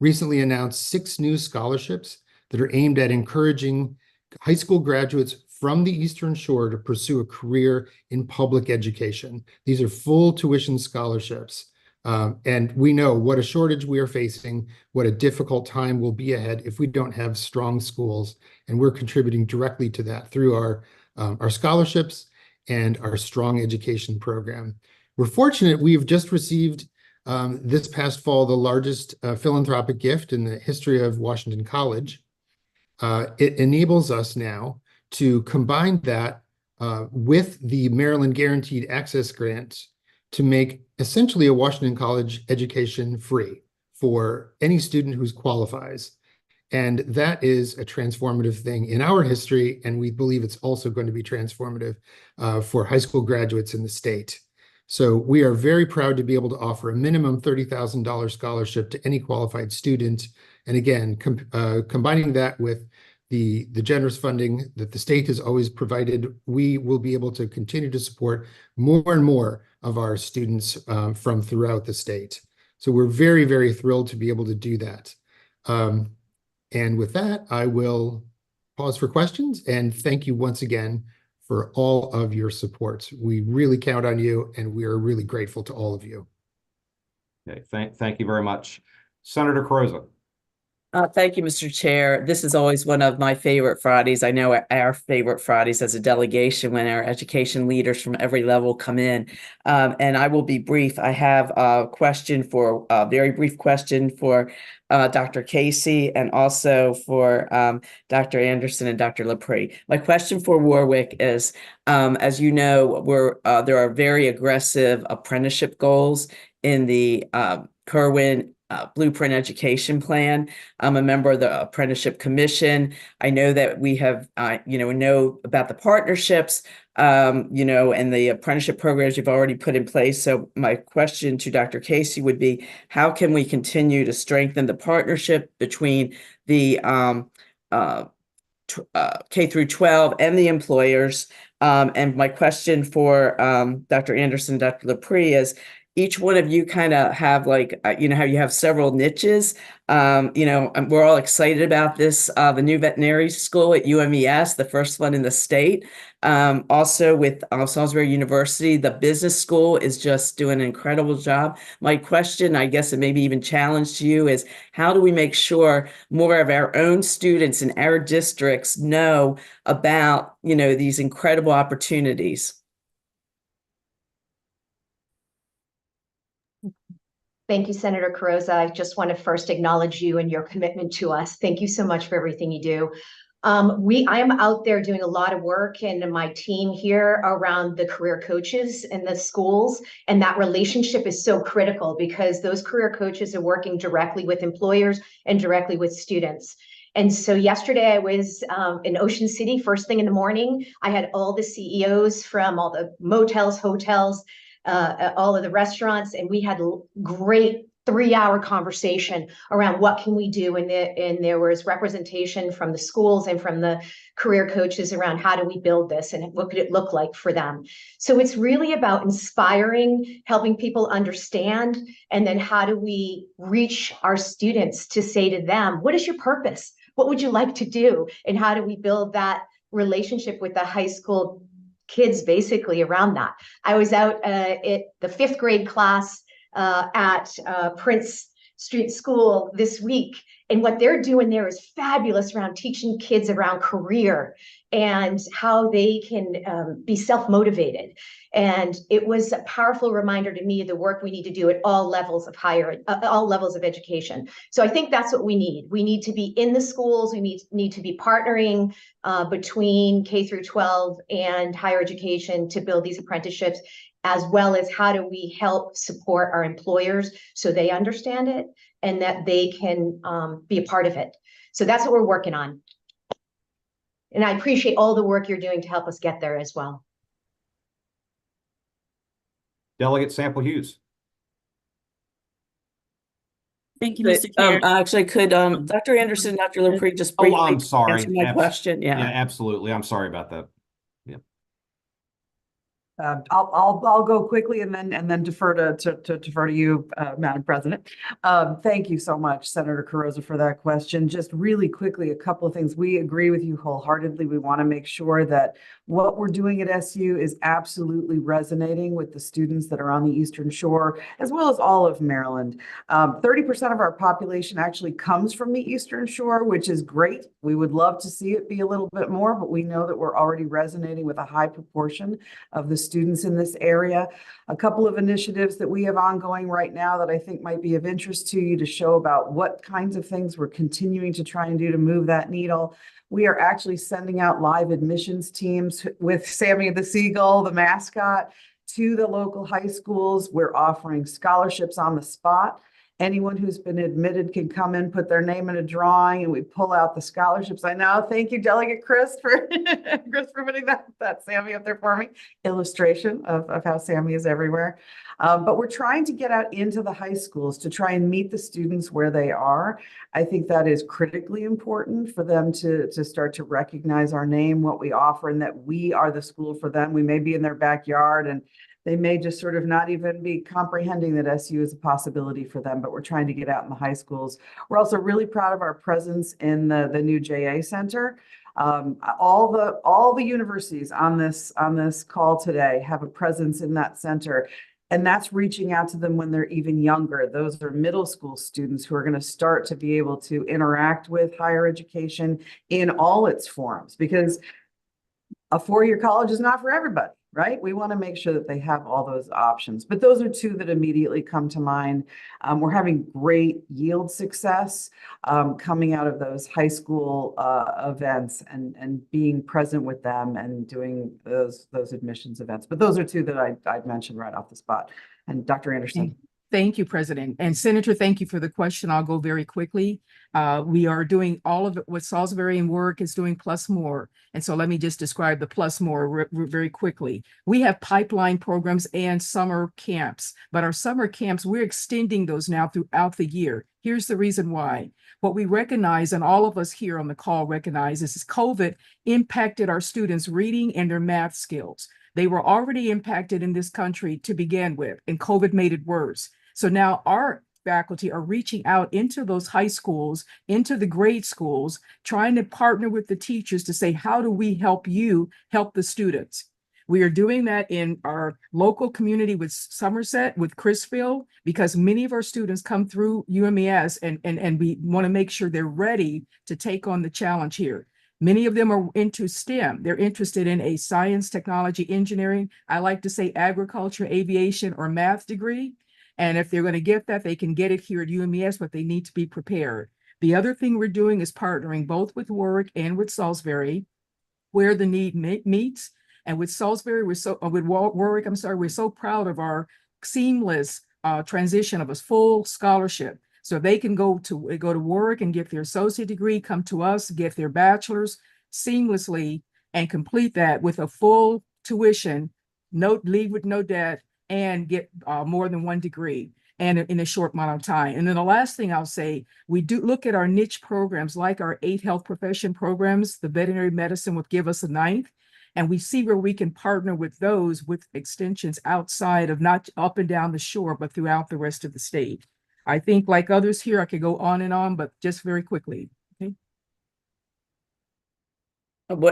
recently announced 6 new scholarships that are aimed at encouraging high school graduates from the Eastern Shore to pursue a career in public education. These are full tuition scholarships. And we know what a shortage we are facing, what a difficult time will be ahead if we don't have strong schools. And we're contributing directly to that through our scholarships and our strong education program. We're fortunate we've just received this past fall the largest philanthropic gift in the history of Washington College. It enables us now to combine that with the Maryland Guaranteed Access Grant to make essentially a Washington College education free for any student who qualifies. And that is a transformative thing in our history, and we believe it's also going to be transformative for high school graduates in the state. So we are very proud to be able to offer a minimum $30,000 scholarship to any qualified student. And again, combining that with the generous funding that the state has always provided, we will be able to continue to support more and more of our students from throughout the state. So we're very, very thrilled to be able to do that. And with that, I will pause for questions and thank you once again for all of your support. We really count on you, and we are really grateful to all of you. Okay, thank you very much. Senator Croza. Thank you, Mr. Chair. This is always one of my favorite Fridays. I know our favorite Fridays as a delegation when our education leaders from every level come in. And I will be brief. I have a very brief question for Dr. Casey and also for Dr. Anderson and Dr. LaPree. My question for Warwick is, as you know, there are very aggressive apprenticeship goals in the Kerwin Blueprint Education Plan. I'm a member of the Apprenticeship Commission. I know that we have, know about the partnerships, and the apprenticeship programs you've already put in place. So my question to Dr. Casey would be, how can we continue to strengthen the partnership between the K through 12 and the employers? And my question for Dr. Anderson, Dr. LaPree is, each one of you kind of have like, you know, how you have several niches. We're all excited about this, the new veterinary school at UMES, the first one in the state. Also with Salisbury University, the business school is just doing an incredible job. My question, I guess, and maybe even challenge to you is, how do we make sure more of our own students in our districts know about, these incredible opportunities? Thank you, Senator Carrozza. I just want to first acknowledge you and your commitment to us. Thank you so much for everything you do. I am out there doing a lot of work, and my team here around the career coaches in the schools, and that relationship is so critical because those career coaches are working directly with employers and directly with students. And so yesterday I was in Ocean City, first thing in the morning. I had all the CEOs from all the motels, hotels, all of the restaurants, and we had a great 3-hour conversation around what can we do, and there was representation from the schools and from the career coaches around how do we build this and what could it look like for them. So it's really about inspiring, helping people understand, and then how do we reach our students to say to them, what is your purpose? What would you like to do? And how do we build that relationship with the high school kids basically around that? I was out at the 5th grade class at Prince Street School this week, and what they're doing there is fabulous around teaching kids around career and how they can be self-motivated. And it was a powerful reminder to me of the work we need to do at all levels of all levels of education. So I think that's what we need. We need to be in the schools. We need to be partnering between K through 12 and higher education to build these apprenticeships, as well as how do we help support our employers so they understand it and that they can be a part of it. So that's what we're working on. And I appreciate all the work you're doing to help us get there as well. Delegate Sample Hughes. Thank you, Mr. Chair. Actually, could Dr. Anderson, Dr. LaPree just briefly I'm sorry. answer my question? Yeah, absolutely. I'm sorry about that. I'll go quickly and then defer to you, Madam President. Thank you so much, Senator Carrozza, for that question. Just really quickly, a couple of things. We agree with you wholeheartedly. We want to make sure that what we're doing at SU is absolutely resonating with the students that are on the Eastern Shore, as well as all of Maryland. 30% of our population actually comes from the Eastern Shore, which is great. We would love to see it be a little bit more, but we know that we're already resonating with a high proportion of the students in this area. A couple of initiatives that we have ongoing right now that I think might be of interest to you to show about what kinds of things we're continuing to try and do to move that needle. We are actually sending out live admissions teams with Sammy the Seagull, the mascot, to the local high schools. We're offering scholarships on the spot. Anyone who's been admitted can come in, put their name in a drawing, and we pull out the scholarships. I know. Thank you, Delegate Chris, for putting that Sammy up there for me. Illustration of how Sammy is everywhere. But we're trying to get out into the high schools to try and meet the students where they are. I think that is critically important for them to start to recognize our name, what we offer, and that we are the school for them. We may be in their backyard and they may just sort of not even be comprehending that SU is a possibility for them, but we're trying to get out in the high schools. We're also really proud of our presence in the new JA Center. All the universities on this call today have a presence in that center. And that's reaching out to them when they're even younger. Those are middle school students who are going to start to be able to interact with higher education in all its forms, because a 4-year college is not for everybody, right? We want to make sure that they have all those options. But those are two that immediately come to mind. We're having great yield success coming out of those high school events and being present with them and doing those admissions events. But those are two that I'd mentioned right off the spot. And Dr. Anderson. Thank you, President. And Senator, thank you for the question. I'll go very quickly. We are doing all of it. What Salisbury and Warwick is doing plus more. And so let me just describe the plus more very quickly. We have pipeline programs and summer camps, but our summer camps, we're extending those now throughout the year. Here's the reason why. What we recognize, and all of us here on the call recognize, is COVID impacted our students' reading and their math skills. They were already impacted in this country to begin with, and COVID made it worse. So now our faculty are reaching out into those high schools, into the grade schools, trying to partner with the teachers to say, how do we help you help the students? We are doing that in our local community with Somerset, with Crisfield, because many of our students come through UMES and we want to make sure they're ready to take on the challenge here. Many of them are into STEM. They're interested in a science, technology, engineering. I like to say agriculture, aviation, or math degree. And if they're going to get that, they can get it here at UMES, but they need to be prepared. The other thing we're doing is partnering both with Warwick and with Salisbury, where the need meets. And with Salisbury, with Warwick, I'm sorry, we're so proud of our seamless transition of a full scholarship. So they can go to Warwick and get their associate degree, come to us, get their bachelor's seamlessly, and complete that with a full tuition, leave with no debt, and get more than one degree and in a short amount of time. And then the last thing I'll say, we do look at our niche programs like our 8 health profession programs. The veterinary medicine would give us a 9th. And we see where we can partner with those with extensions outside of not up and down the shore, but throughout the rest of the state. I think like others here, I could go on, but just very quickly. Okay.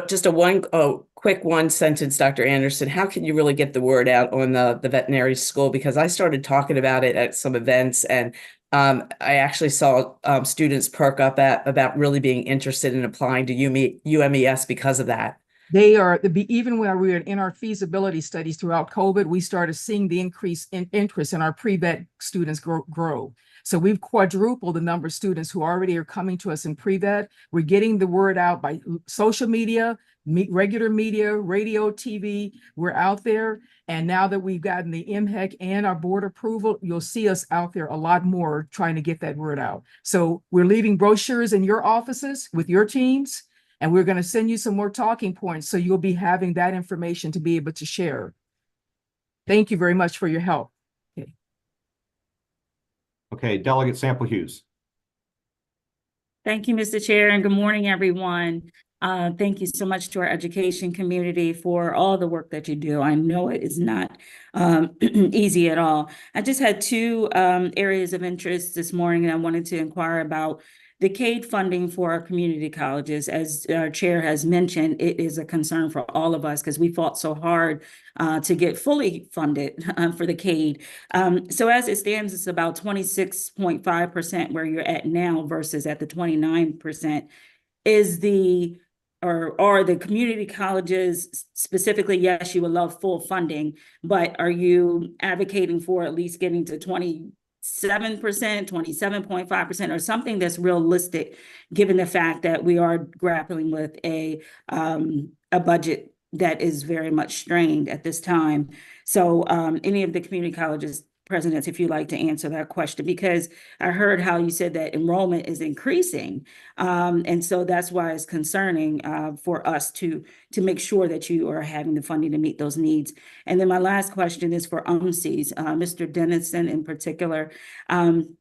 Just a quick one sentence, Dr. Anderson. How can you really get the word out on the veterinary school? Because I started talking about it at some events, and I actually saw students perk up about really being interested in applying to UMES because of that. They are, even when we were in our feasibility studies throughout COVID, we started seeing the increase in interest in our pre-vet students grow. So we've quadrupled the number of students who already are coming to us in pre-vet. We're getting the word out by social media, regular media, radio, TV. We're out there. And now that we've gotten the MHEC and our board approval, you'll see us out there a lot more trying to get that word out. So we're leaving brochures in your offices with your teams. And we're going to send you some more talking points so you'll be having that information to be able to share. Thank you very much for your help. Okay, Okay, Delegate Sample Hughes. Thank you, Mr. Chair, and good morning, everyone. Thank you so much to our education community for all the work that you do. I know it is not easy at all. I just had 2 areas of interest this morning, and I wanted to inquire about the CADE funding for our community colleges. As our chair has mentioned, it is a concern for all of us because we fought so hard to get fully funded for the CADE. So as it stands, it's about 26.5% where you're at now versus at the 29%. Are the community colleges specifically, yes, you would love full funding, but are you advocating for at least getting to 27%, 27.5%, or something that's realistic, given the fact that we are grappling with a budget that is very much strained at this time? So any of the community colleges presidents, if you'd like to answer that question, because I heard how you said that enrollment is increasing. And so that's why it's concerning for us to make sure that you are having the funding to meet those needs. And then my last question is for UMCs, Mr. Dennison in particular. In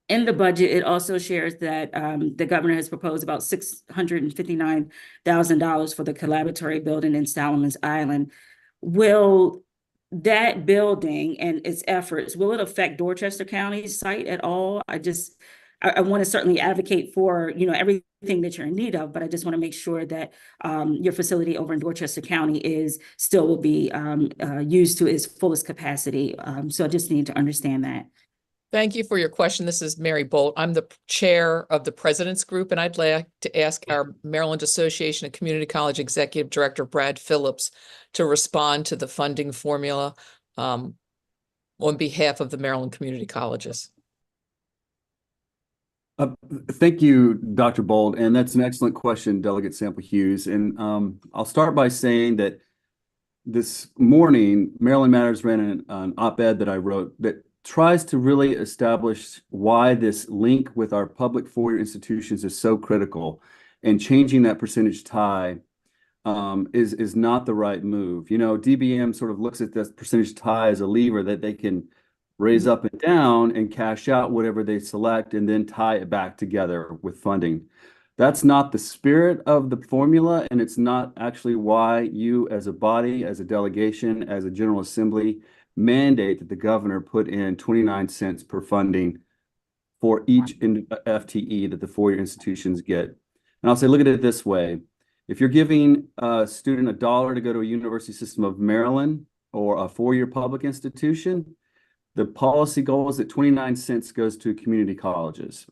the budget, it also shares that the governor has proposed about $659,000 for the collaboratory building in Solomon's Island. Will that building and its efforts, will it affect Dorchester County's site at all? I want to certainly advocate for, everything that you're in need of, but I just want to make sure that your facility over in Dorchester County will be used to its fullest capacity. So I just need to understand that. Thank you for your question. This is Mary Bolt. I'm the chair of the President's Group, and I'd like to ask our Maryland Association of Community College Executive Director, Brad Phillips, to respond to the funding formula on behalf of the Maryland community colleges. Thank you, Dr. Bold. And that's an excellent question, Delegate Sample Hughes. And I'll start by saying that this morning, Maryland Matters ran an op-ed that I wrote that tries to really establish why this link with our public four-year institutions is so critical, and changing that percentage tie is not the right move. DBM sort of looks at this percentage tie as a lever that they can raise up and down and cash out whatever they select and then tie it back together with funding. That's not the spirit of the formula, and it's not actually why you as a body, as a delegation, as a General Assembly mandate that the governor put in 29 cents per funding for each FTE that the four-year institutions get. And I'll say, look at it this way. If you're giving a student $1 to go to a University System of Maryland or a four-year public institution, the policy goal is that 29 cents goes to community colleges.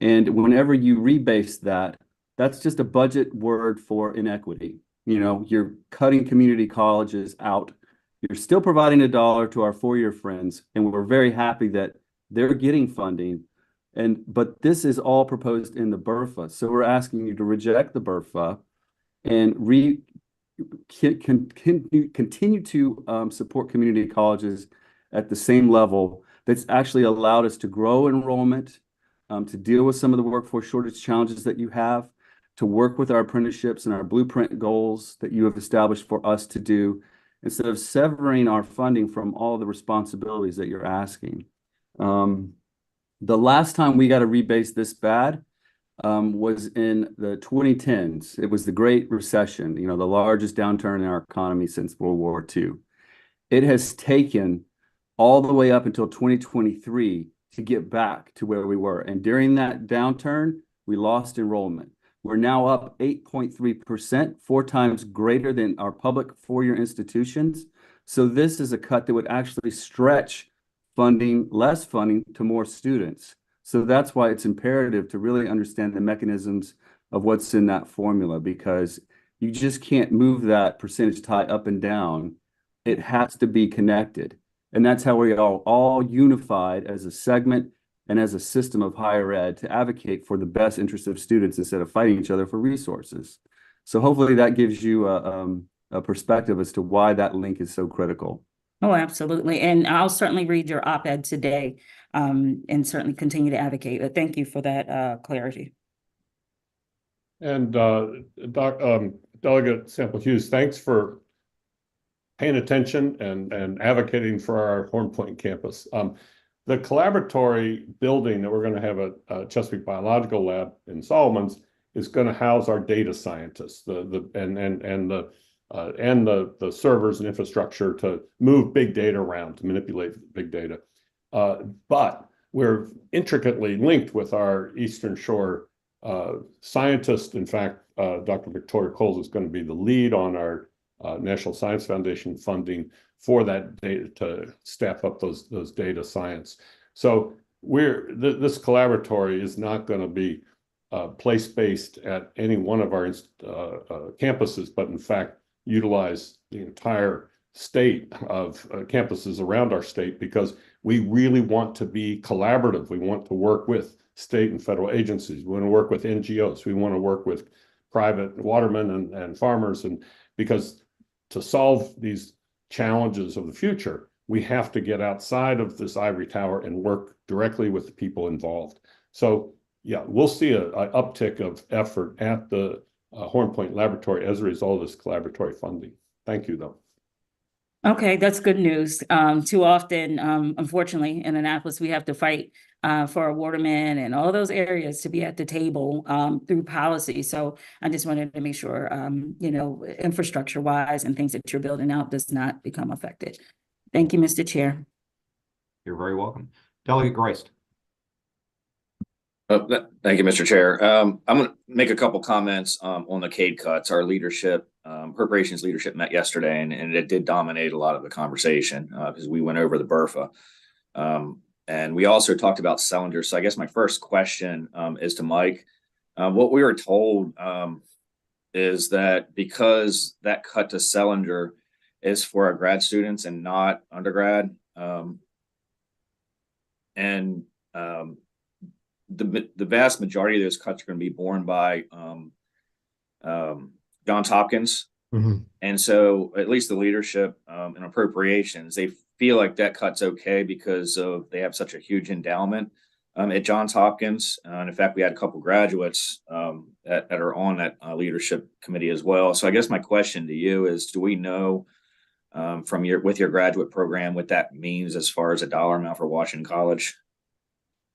And whenever you rebase that, that's just a budget word for inequity. You know, you're cutting community colleges out. You're still providing $1 to our four-year friends, and we're very happy that they're getting funding. But this is all proposed in the BRFA. So we're asking you to reject the BRFA and continue to support community colleges at the same level that's actually allowed us to grow enrollment, to deal with some of the workforce shortage challenges that you have, to work with our apprenticeships and our blueprint goals that you have established for us to do, instead of severing our funding from all the responsibilities that you're asking. The last time we got a rebase this bad was in the 2010s. It was the Great Recession, you know, the largest downturn in our economy since World War II. It has taken all the way up until 2023 to get back to where we were. And during that downturn, we lost enrollment. We're now up 8.3%, 4 times greater than our public four-year institutions. So this is a cut that would actually stretch funding, less funding to more students. So that's why it's imperative to really understand the mechanisms of what's in that formula, because you just can't move that percentage tie up and down. It has to be connected. And that's how we are all unified as a segment and as a system of higher ed to advocate for the best interest of students instead of fighting each other for resources. So hopefully that gives you a perspective as to why that link is so critical. Oh, absolutely. And I'll certainly read your op-ed today and certainly continue to advocate. But thank you for that clarity. And Delegate Sample Hughes, thanks for paying attention and advocating for our Horn Point campus. The collaboratory building that we're going to have at Chesapeake Biological Lab in Solomon's is going to house our data scientists, and the servers and infrastructure to move big data around, to manipulate big data. But we're intricately linked with our Eastern Shore scientists. In fact, Dr. Victoria Coles is going to be the lead on our National Science Foundation funding for that data to staff up those data science. So this collaboratory is not going to be place-based at any one of our campuses, but in fact utilize the entire state of campuses around our state, because we really want to be collaborative. We want to work with state and federal agencies. We want to work with NGOs. We want to work with private watermen and farmers, and because to solve these challenges of the future, we have to get outside of this ivory tower and work directly with the people involved. So yeah, we'll see an uptick of effort at the Horn Point Laboratory as a result of this collaboratory funding. Thank you, though. Okay, that's good news. Too often, unfortunately, in Annapolis, we have to fight for our watermen and all those areas to be at the table through policy. So I just wanted to make sure, you know, infrastructure wise and things that you're building out does not become affected. Thank you, Mr. Chair. You're very welcome. Delegate Grist. Thank you, Mr. Chair. I'm going to make a couple comments on the CADE cuts. Our leadership, appropriations leadership met yesterday, and it did dominate a lot of the conversation because we went over the BRFA. And we also talked about Sellinger. So I guess my first question is to Mike. What we were told is that because that cut to Sellinger is for our grad students and not undergrad, the vast majority of those cuts are going to be borne by Johns Hopkins. Mm-hmm. And so at least the leadership and appropriations, they feel like that cut's okay because they have such a huge endowment at Johns Hopkins. And in fact, we had a couple graduates that are on that leadership committee as well. So I guess my question to you is, do we know with your graduate program what that means as far as a dollar amount for Washington College?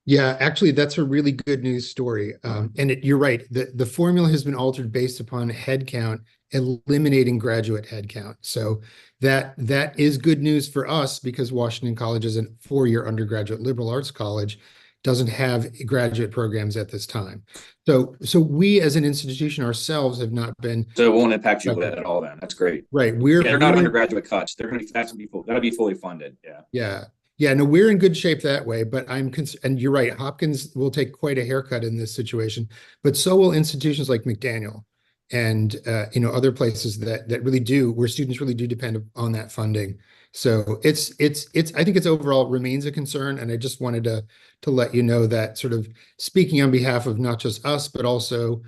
Yeah, actually, that's a really good news story. You're right. The formula has been altered based upon headcount, eliminating graduate headcount. So that is good news for us because Washington College is a four-year undergraduate liberal arts college, doesn't have graduate programs at this time. So we as an institution ourselves have not been. So it won't impact you at all then. That's great. Right. Yeah, they're not undergraduate cuts. They're going to, that'll be fully funded. Yeah. Yeah. Yeah, no, we're in good shape that way, but and you're right, Hopkins will take quite a haircut in this situation, but so will institutions like McDaniel and other places that really do, where students really do depend on that funding. So it's I think it's overall remains a concern, and I just wanted to let you know that, sort of speaking on behalf of not just us, but also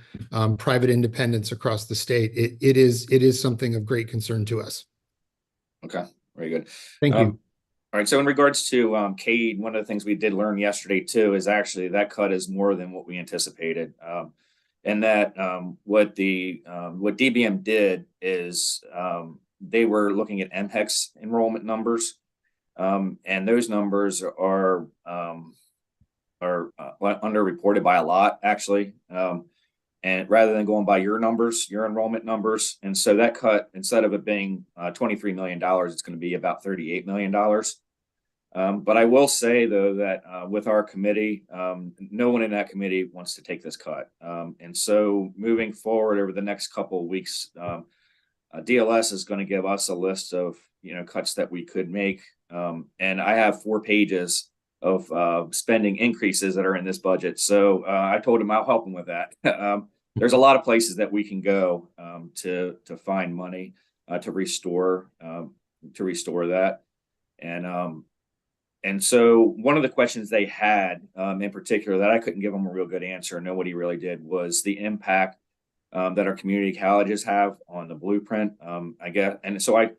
private independents across the state, it is something of great concern to us. Okay, very good. Thank you. All right, so in regards to CADE, one of the things we did learn yesterday too is actually that cut is more than what we anticipated. And that what DBM did is they were looking at MHEX enrollment numbers, and those numbers are underreported by a lot, actually. And rather than going by your enrollment numbers. And so that cut, instead of it being $23 million, it's going to be about $38 million. But I will say, though, that with our committee, no one in that committee wants to take this cut. And so moving forward over the next couple of weeks, DLS is going to give us a list of, cuts that we could make. And I have 4 pages of spending increases that are in this budget. So I told him I'll help him with that. There's a lot of places that we can go to find money to restore that. And so one of the questions they had in particular that I couldn't give them a real good answer, nobody really did, was the impact that our community colleges have on the blueprint. I guess, and so I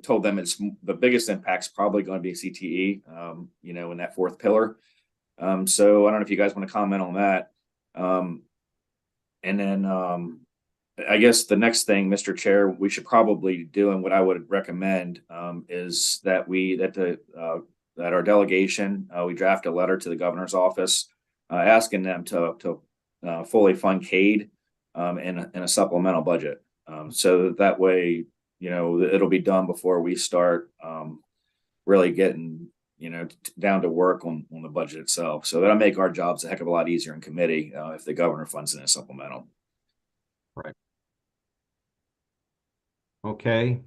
told them it's the biggest impact's probably going to be CTE, in that 4th pillar. So I don't know if you guys want to comment on that. And then I guess the next thing, Mr. Chair, we should probably do, and what I would recommend is that that our delegation, we draft a letter to the governor's office asking them to fully fund CADE in a supplemental budget. So that way, it'll be done before we start really getting, down to work on the budget itself. So that'll make our jobs a heck of a lot easier in committee if the governor funds it in a supplemental. Right. Okay.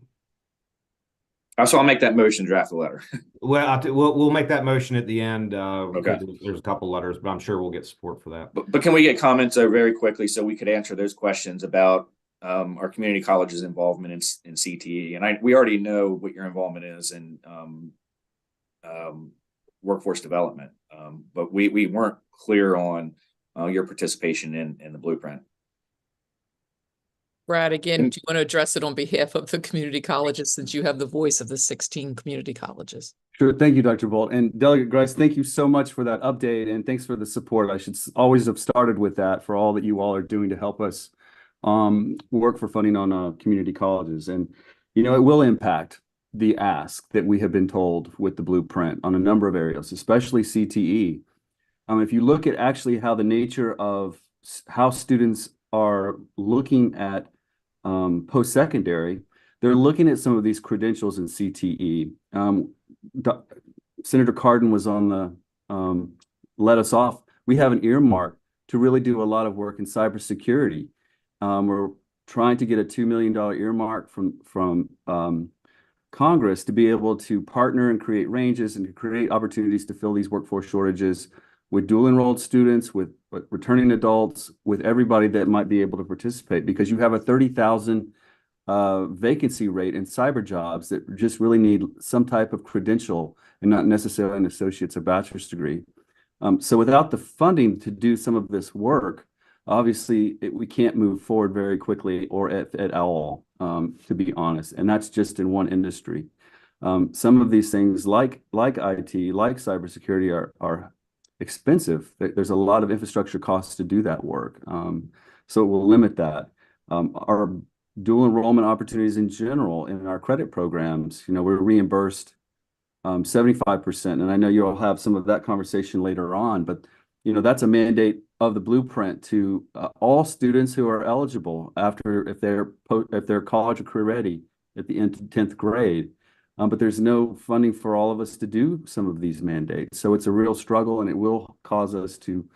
So I'll make that motion, draft the letter. Well, we'll make that motion at the end. Okay. There's a couple letters, but I'm sure we'll get support for that. But can we get comments very quickly so we could answer those questions about our community college's involvement in CTE? And we already know what your involvement is in workforce development, but we weren't clear on your participation in the blueprint. Brad, again, do you want to address it on behalf of the community colleges, since you have the voice of the 16 community colleges? Sure. Thank you, Dr. Bolt. And Delegate Grice, thank you so much for that update, and thanks for the support. I should always have started with that, for all that you all are doing to help us work for funding on community colleges. And, it will impact the ask that we have been told with the blueprint on a number of areas, especially CTE. If you look at actually how the nature of how students are looking at post-secondary, they're looking at some of these credentials in CTE. Senator Cardin was on the let us off. We have an earmark to really do a lot of work in cybersecurity. We're trying to get a $2 million earmark from Congress to be able to partner and create ranges and to create opportunities to fill these workforce shortages with dual enrolled students, with returning adults, with everybody that might be able to participate, because you have a 30,000 vacancy rate in cyber jobs that just really need some type of credential and not necessarily an associate's or bachelor's degree. So without the funding to do some of this work, obviously we can't move forward very quickly or at all, to be honest. And that's just in one industry. Some of these things like IT, like cybersecurity are expensive. There's a lot of infrastructure costs to do that work. So it will limit that. Our dual enrollment opportunities in general in our credit programs, we're reimbursed 75%. And I know you'll have some of that conversation later on, but that's a mandate of the blueprint to all students who are eligible after if they're college or career ready at the end of 10th grade. But there's no funding for all of us to do some of these mandates. So it's a real struggle, and it will cause us to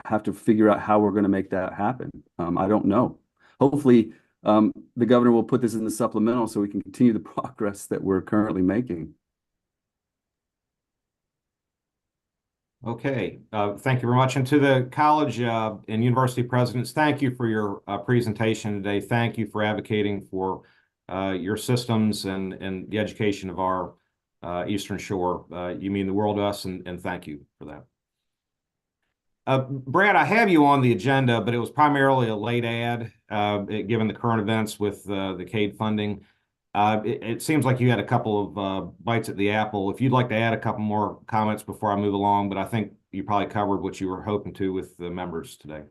have to figure out how we're going to make that happen. I don't know. Hopefully, the governor will put this in the supplemental so we can continue the progress that we're currently making. Okay, thank you very much. And to the college and university presidents, thank you for your presentation today. Thank you for advocating for your systems and the education of our Eastern Shore. You mean the world to us, and thank you for that. Brad, I have you on the agenda, but it was primarily a late ad, given the current events with the CADE funding. It seems like you had a couple of bites at the apple. If you'd like to add a couple more comments before I move along, but I think you probably covered what you were hoping to with the members today.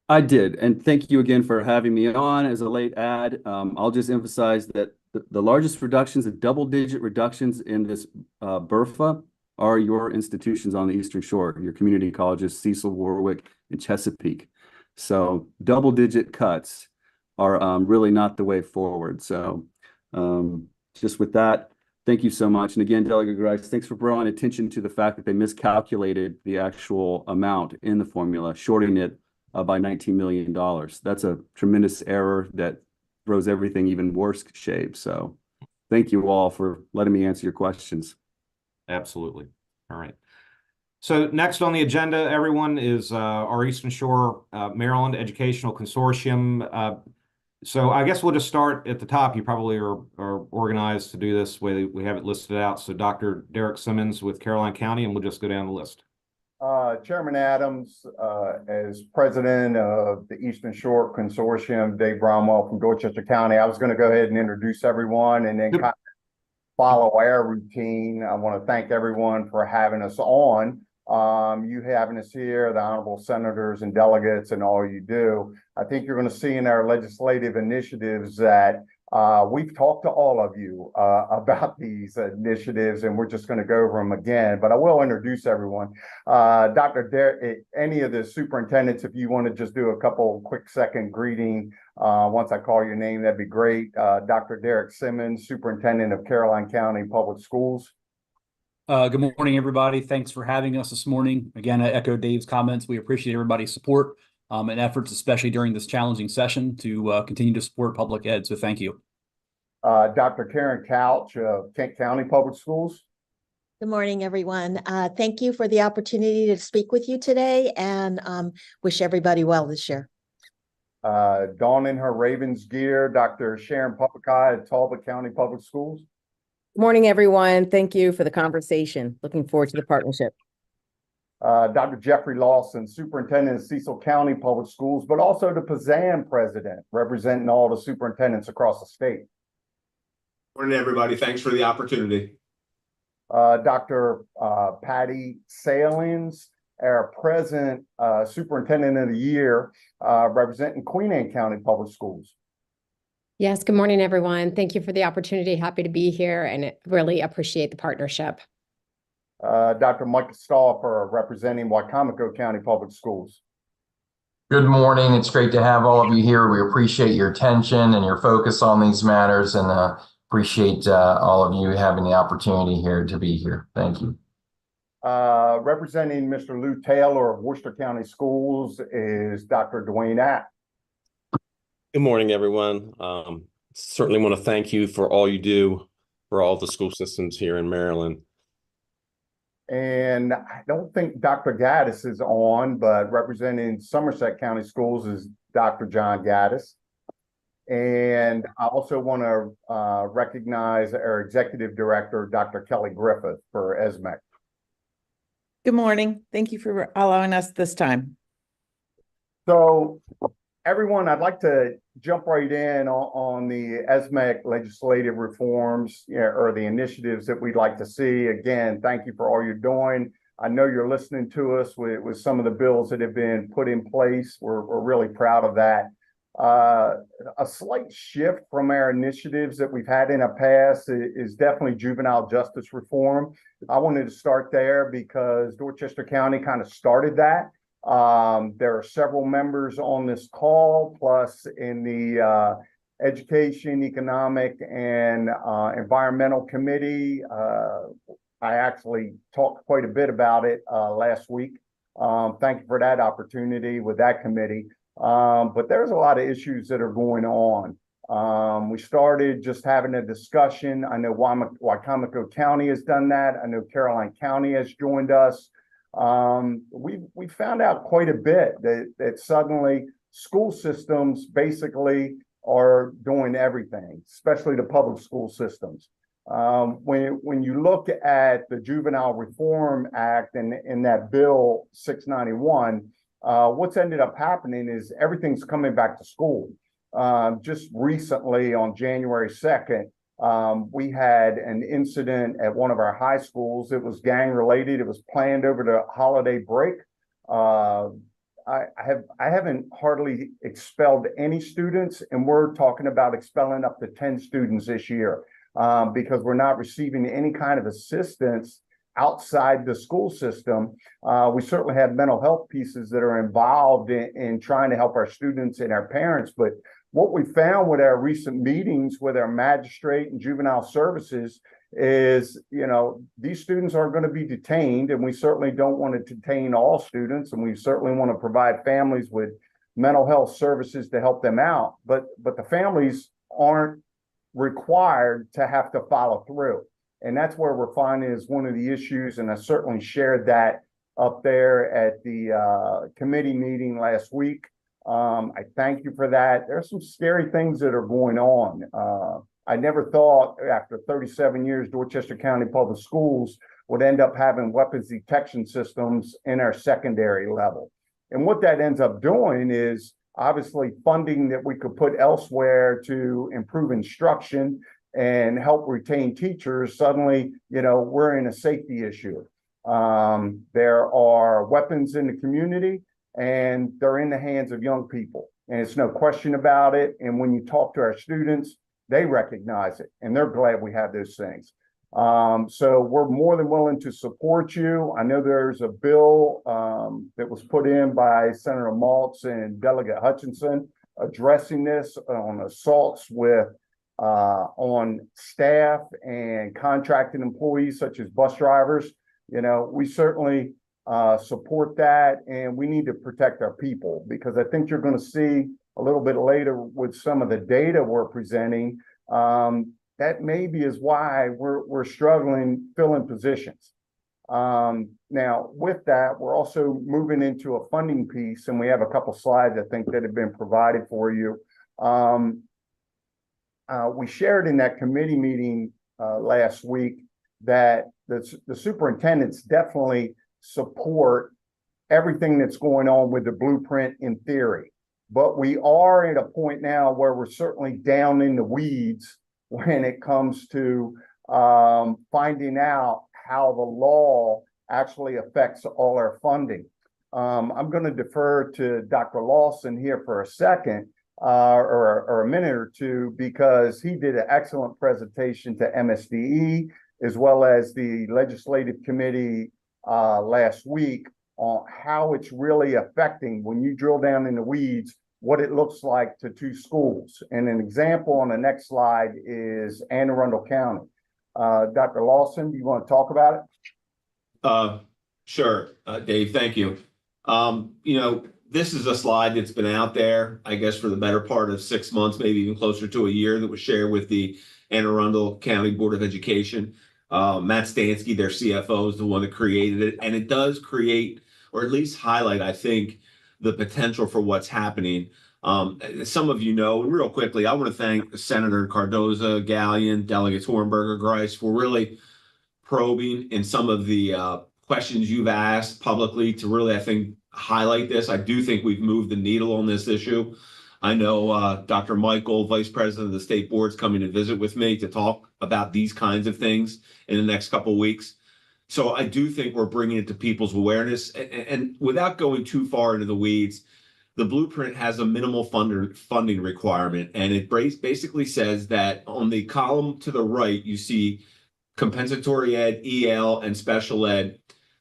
I did, and thank you again for having me on as a late ad. I'll just emphasize that the largest reductions, the double-digit reductions in this BRFA are your institutions on the Eastern Shore, your community colleges, Cecil, Warwick, and Chesapeake. So double-digit cuts are really not the way forward. So just with that, thank you so much. And again, Delegate Grice, thanks for drawing attention to the fact that they miscalculated the actual amount in the formula, shorting it by $19 million. That's a tremendous error that throws everything even worse shape. So thank you all for letting me answer your questions. Absolutely. All right. So next on the agenda, everyone, is our Eastern Shore Maryland Educational Consortium. So I guess we'll just start at the top. You probably are organized to do this way. We have it listed out. So Dr. Derek Simmons with Caroline County, and we'll just go down the list. Chairman Adams, as president of the Eastern Shore Consortium, Dave Bromwell from Dorchester County. I was going to go ahead and introduce everyone and then kind of follow our routine. I want to thank everyone for having us on. You having us here, the honorable senators and delegates, and all you do. I think you're going to see in our legislative initiatives that we've talked to all of you about these initiatives, and we're just going to go over them again. But I will introduce everyone. Dr. Derek, any of the superintendents, if you want to just do a couple quick second greeting once I call your name, that'd be great. Dr. Derek Simmons, Superintendent of Caroline County Public Schools. Good morning, everybody. Thanks for having us this morning. Again, I echo Dave's comments. We appreciate everybody's support and efforts, especially during this challenging session, to continue to support public ed. So thank you. Dr. Karen Couch of Kent County Public Schools. Good morning, everyone. Thank you for the opportunity to speak with you today, and wish everybody well this year. Donning her Ravens gear, Dr. Sharon Puppikai at Talbot County Public Schools. Good morning, everyone. Thank you for the conversation. Looking forward to the partnership. Dr. Jeffrey Lawson, Superintendent of Cecil County Public Schools, but also the PAZAN President, representing all the superintendents across the state. Morning, everybody. Thanks for the opportunity. Dr. Patty Salins, our present Superintendent of the Year, representing Queen Anne County Public Schools. Yes, good morning, everyone. Thank you for the opportunity. Happy to be here and really appreciate the partnership. Dr. Mike Stauffer, representing Wicomico County Public Schools. Good morning. It's great to have all of you here. We appreciate your attention and your focus on these matters, and appreciate all of you having the opportunity here to be here. Thank you. Representing Mr. Lou Taylor of Worcester County Schools is Dr. Dwayne App. Good morning, everyone. Certainly want to thank you for all you do for all the school systems here in Maryland. And I don't think Dr. Gaddis is on, but representing Somerset County Schools is Dr. John Gaddis. And I also want to recognize our Executive Director, Dr. Kelly Griffith, for ESMEC. Good morning. Thank you for allowing us this time. So, everyone, I'd like to jump right in on the ESMEC legislative reforms, or the initiatives that we'd like to see. Again, thank you for all you're doing. I know you're listening to us with some of the bills that have been put in place. We're really proud of that. A slight shift from our initiatives that we've had in the past is definitely juvenile justice reform. I wanted to start there because Dorchester County kind of started that. There are several members on this call, plus in the Education, Economic, and Environmental Committee. I actually talked quite a bit about it last week. Thank you for that opportunity with that committee. But there's a lot of issues that are going on. We started just having a discussion. I know Wycomico County has done that. I know Caroline County has joined us. We found out quite a bit that suddenly school systems basically are doing everything, especially the public school systems. When you look at the Juvenile Reform Act and in that bill 691, what's ended up happening is everything's coming back to school. Just recently on January 2nd, we had an incident at one of our high schools. It was gang related. It was planned over the holiday break. I haven't hardly expelled any students, and we're talking about expelling up to 10 students this year because we're not receiving any kind of assistance outside the school system. We certainly have mental health pieces that are involved in trying to help our students and our parents. But what we found with our recent meetings with our magistrate and juvenile services is, these students are going to be detained, and we certainly don't want to detain all students, and we certainly want to provide families with mental health services to help them out. But the families aren't required to have to follow through. And that's where we're finding is one of the issues, and I certainly shared that up there at the committee meeting last week. I thank you for that. There's some scary things that are going on. I never thought after 37 years, Dorchester County Public Schools would end up having weapons detection systems in our secondary level. And what that ends up doing is obviously funding that we could put elsewhere to improve instruction and help retain teachers. Suddenly, we're in a safety issue. There are weapons in the community, and they're in the hands of young people. And it's no question about it. And when you talk to our students, they recognize it, and they're glad we have those things. So we're more than willing to support you. I know there's a bill that was put in by Senator Maltz and Delegate Hutchinson addressing this on assaults on staff and contracted employees such as bus drivers. We certainly support that, and we need to protect our people, because I think you're going to see a little bit later with some of the data we're presenting, that maybe is why we're struggling filling positions. Now, with that, we're also moving into a funding piece, and we have a couple slides, I think, that have been provided for you. We shared in that committee meeting last week that the superintendents definitely support everything that's going on with the blueprint in theory. But we are at a point now where we're certainly down in the weeds when it comes to finding out how the law actually affects all our funding. I'm going to defer to Dr. Lawson here for a second, or a minute or two, because he did an excellent presentation to MSDE as well as the legislative committee last week on how it's really affecting, when you drill down in the weeds, what it looks like to two schools. And an example on the next slide is Anne Arundel County. Dr. Lawson, do you want to talk about it? Sure, Dave, thank you. This is a slide that's been out there, I guess, for the better part of 6 months, maybe even closer to a year, that was shared with the Anne Arundel County Board of Education. Matt Stansky, their CFO, is the one that created it. And it does create, or at least highlight, I think, the potential for what's happening. Some of you know, and real quickly, I want to thank Senator Cardoza, Gallion, Delegates Hornberger, Grice for really probing in some of the questions you've asked publicly to really, I think, highlight this. I do think we've moved the needle on this issue. I know Dr. Michael, Vice President of the State Board, is coming to visit with me to talk about these kinds of things in the next couple of weeks. So I do think we're bringing it to people's awareness. And without going too far into the weeds, the blueprint has a minimal funding requirement, and it basically says that on the column to the right, you see compensatory ed, EL, and special ed.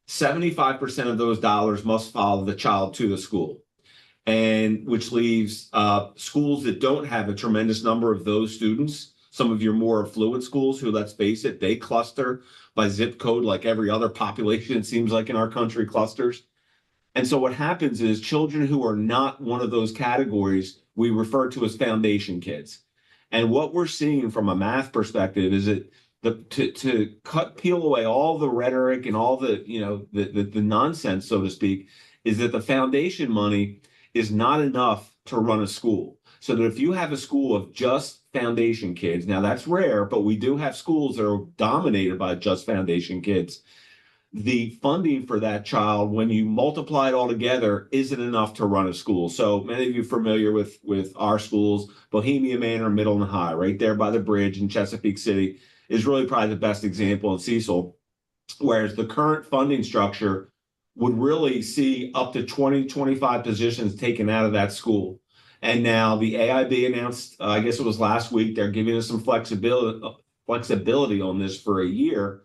75% of those dollars must follow the child to the school, and which leaves schools that don't have a tremendous number of those students. Some of your more affluent schools who, let's face it, they cluster by zip code like every other population, it seems like, in our country clusters. And so what happens is children who are not one of those categories, we refer to as foundation kids. And what we're seeing from a math perspective is that to peel away all the rhetoric and all the, the nonsense, so to speak, is that the foundation money is not enough to run a school. So that if you have a school of just foundation kids, now that's rare, but we do have schools that are dominated by just foundation kids. The funding for that child, when you multiply it all together, isn't enough to run a school. So many of you are familiar with our schools. Bohemia Manor Middle and High, right there by the bridge in Chesapeake City, is really probably the best example in Cecil. Whereas the current funding structure would really see up to 20, 25 positions taken out of that school. And now the AIB announced, I guess it was last week, they're giving us some flexibility on this for a year,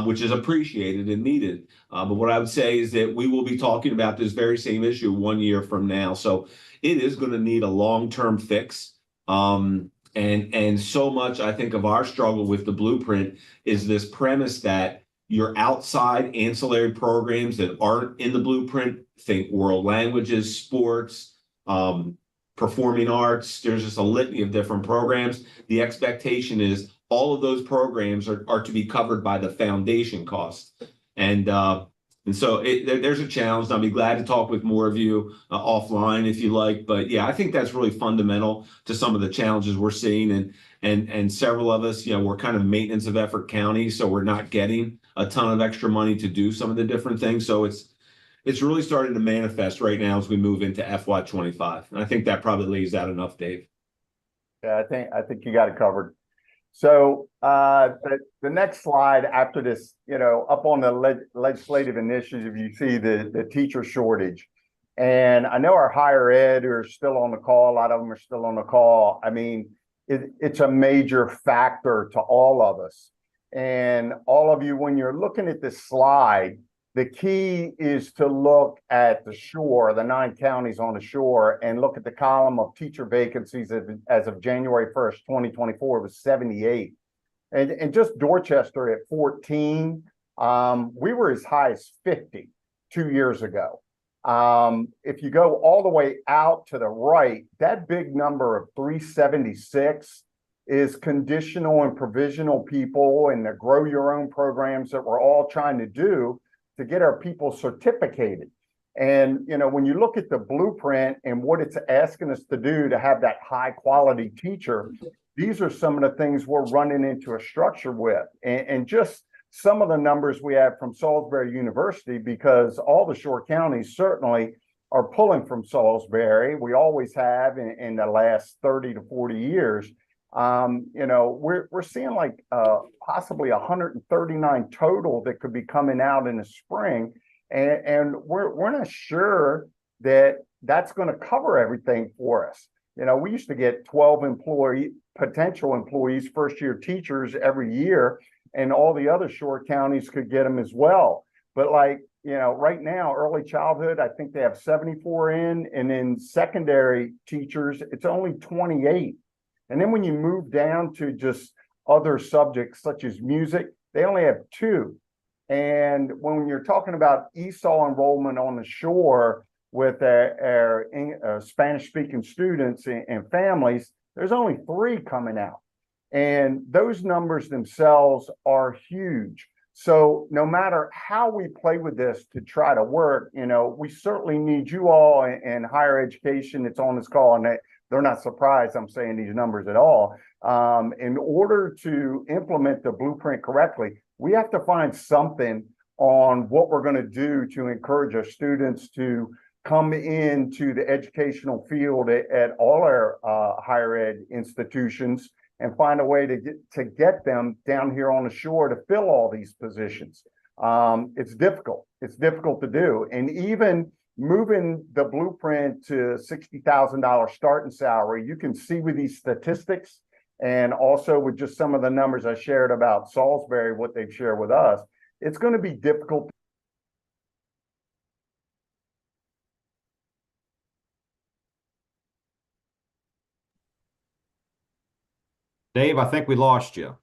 which is appreciated and needed. But what I would say is that we will be talking about this very same issue 1 year from now. So it is going to need a long-term fix. And so much, I think, of our struggle with the blueprint is this premise that your outside ancillary programs that aren't in the blueprint, think world languages, sports, performing arts, there's just a litany of different programs. The expectation is all of those programs are to be covered by the foundation costs. And so there's a challenge. I'll be glad to talk with more of you offline if you like. But yeah, I think that's really fundamental to some of the challenges we're seeing. And several of us, we're kind of maintenance of effort counties, so we're not getting a ton of extra money to do some of the different things. So it's really starting to manifest right now as we move into FY25. And I think that probably lays out enough, Dave. Yeah, I think you got it covered. So the next slide after this, up on the legislative initiative, you see the teacher shortage. And I know our higher ed are still on the call. A lot of them are still on the call. I mean, it's a major factor to all of us. And all of you, when you're looking at this slide, the key is to look at the shore, the 9 counties on the shore, and look at the column of teacher vacancies as of January 1st, 2024, was 78. And just Dorchester at 14, we were as high as 50 2 years ago. If you go all the way out to the right, that big number of 376 is conditional and provisional people and the grow your own programs that we're all trying to do to get our people certificated. And, when you look at the blueprint and what it's asking us to do to have that high quality teacher, these are some of the things we're running into a structure with. And just some of the numbers we have from Salisbury University, because all the shore counties certainly are pulling from Salisbury. We always have in the last 30 to 40 years. We're seeing like possibly 139 total that could be coming out in the spring, and we're not sure that that's going to cover everything for us. We used to get 12 potential employees, first year teachers every year, and all the other shore counties could get them as well. But right now, early childhood, I think they have 74 in, and in secondary teachers, it's only 28. And then when you move down to just other subjects such as music, they only have 2. And when you're talking about ESOL enrollment on the shore with our Spanish-speaking students and families, there's only 3 coming out. And those numbers themselves are huge. So no matter how we play with this to try to work, we certainly need you all in higher education that's on this call, and they're not surprised I'm saying these numbers at all. In order to implement the blueprint correctly, we have to find something on what we're going to do to encourage our students to come into the educational field at all our higher ed institutions and find a way to get them down here on the shore to fill all these positions. It's difficult. It's difficult to do. And even moving the blueprint to $60,000 starting salary, you can see with these statistics and also with just some of the numbers I shared about Salisbury, what they've shared with us, it's going to be difficult. Dave, I think we lost you.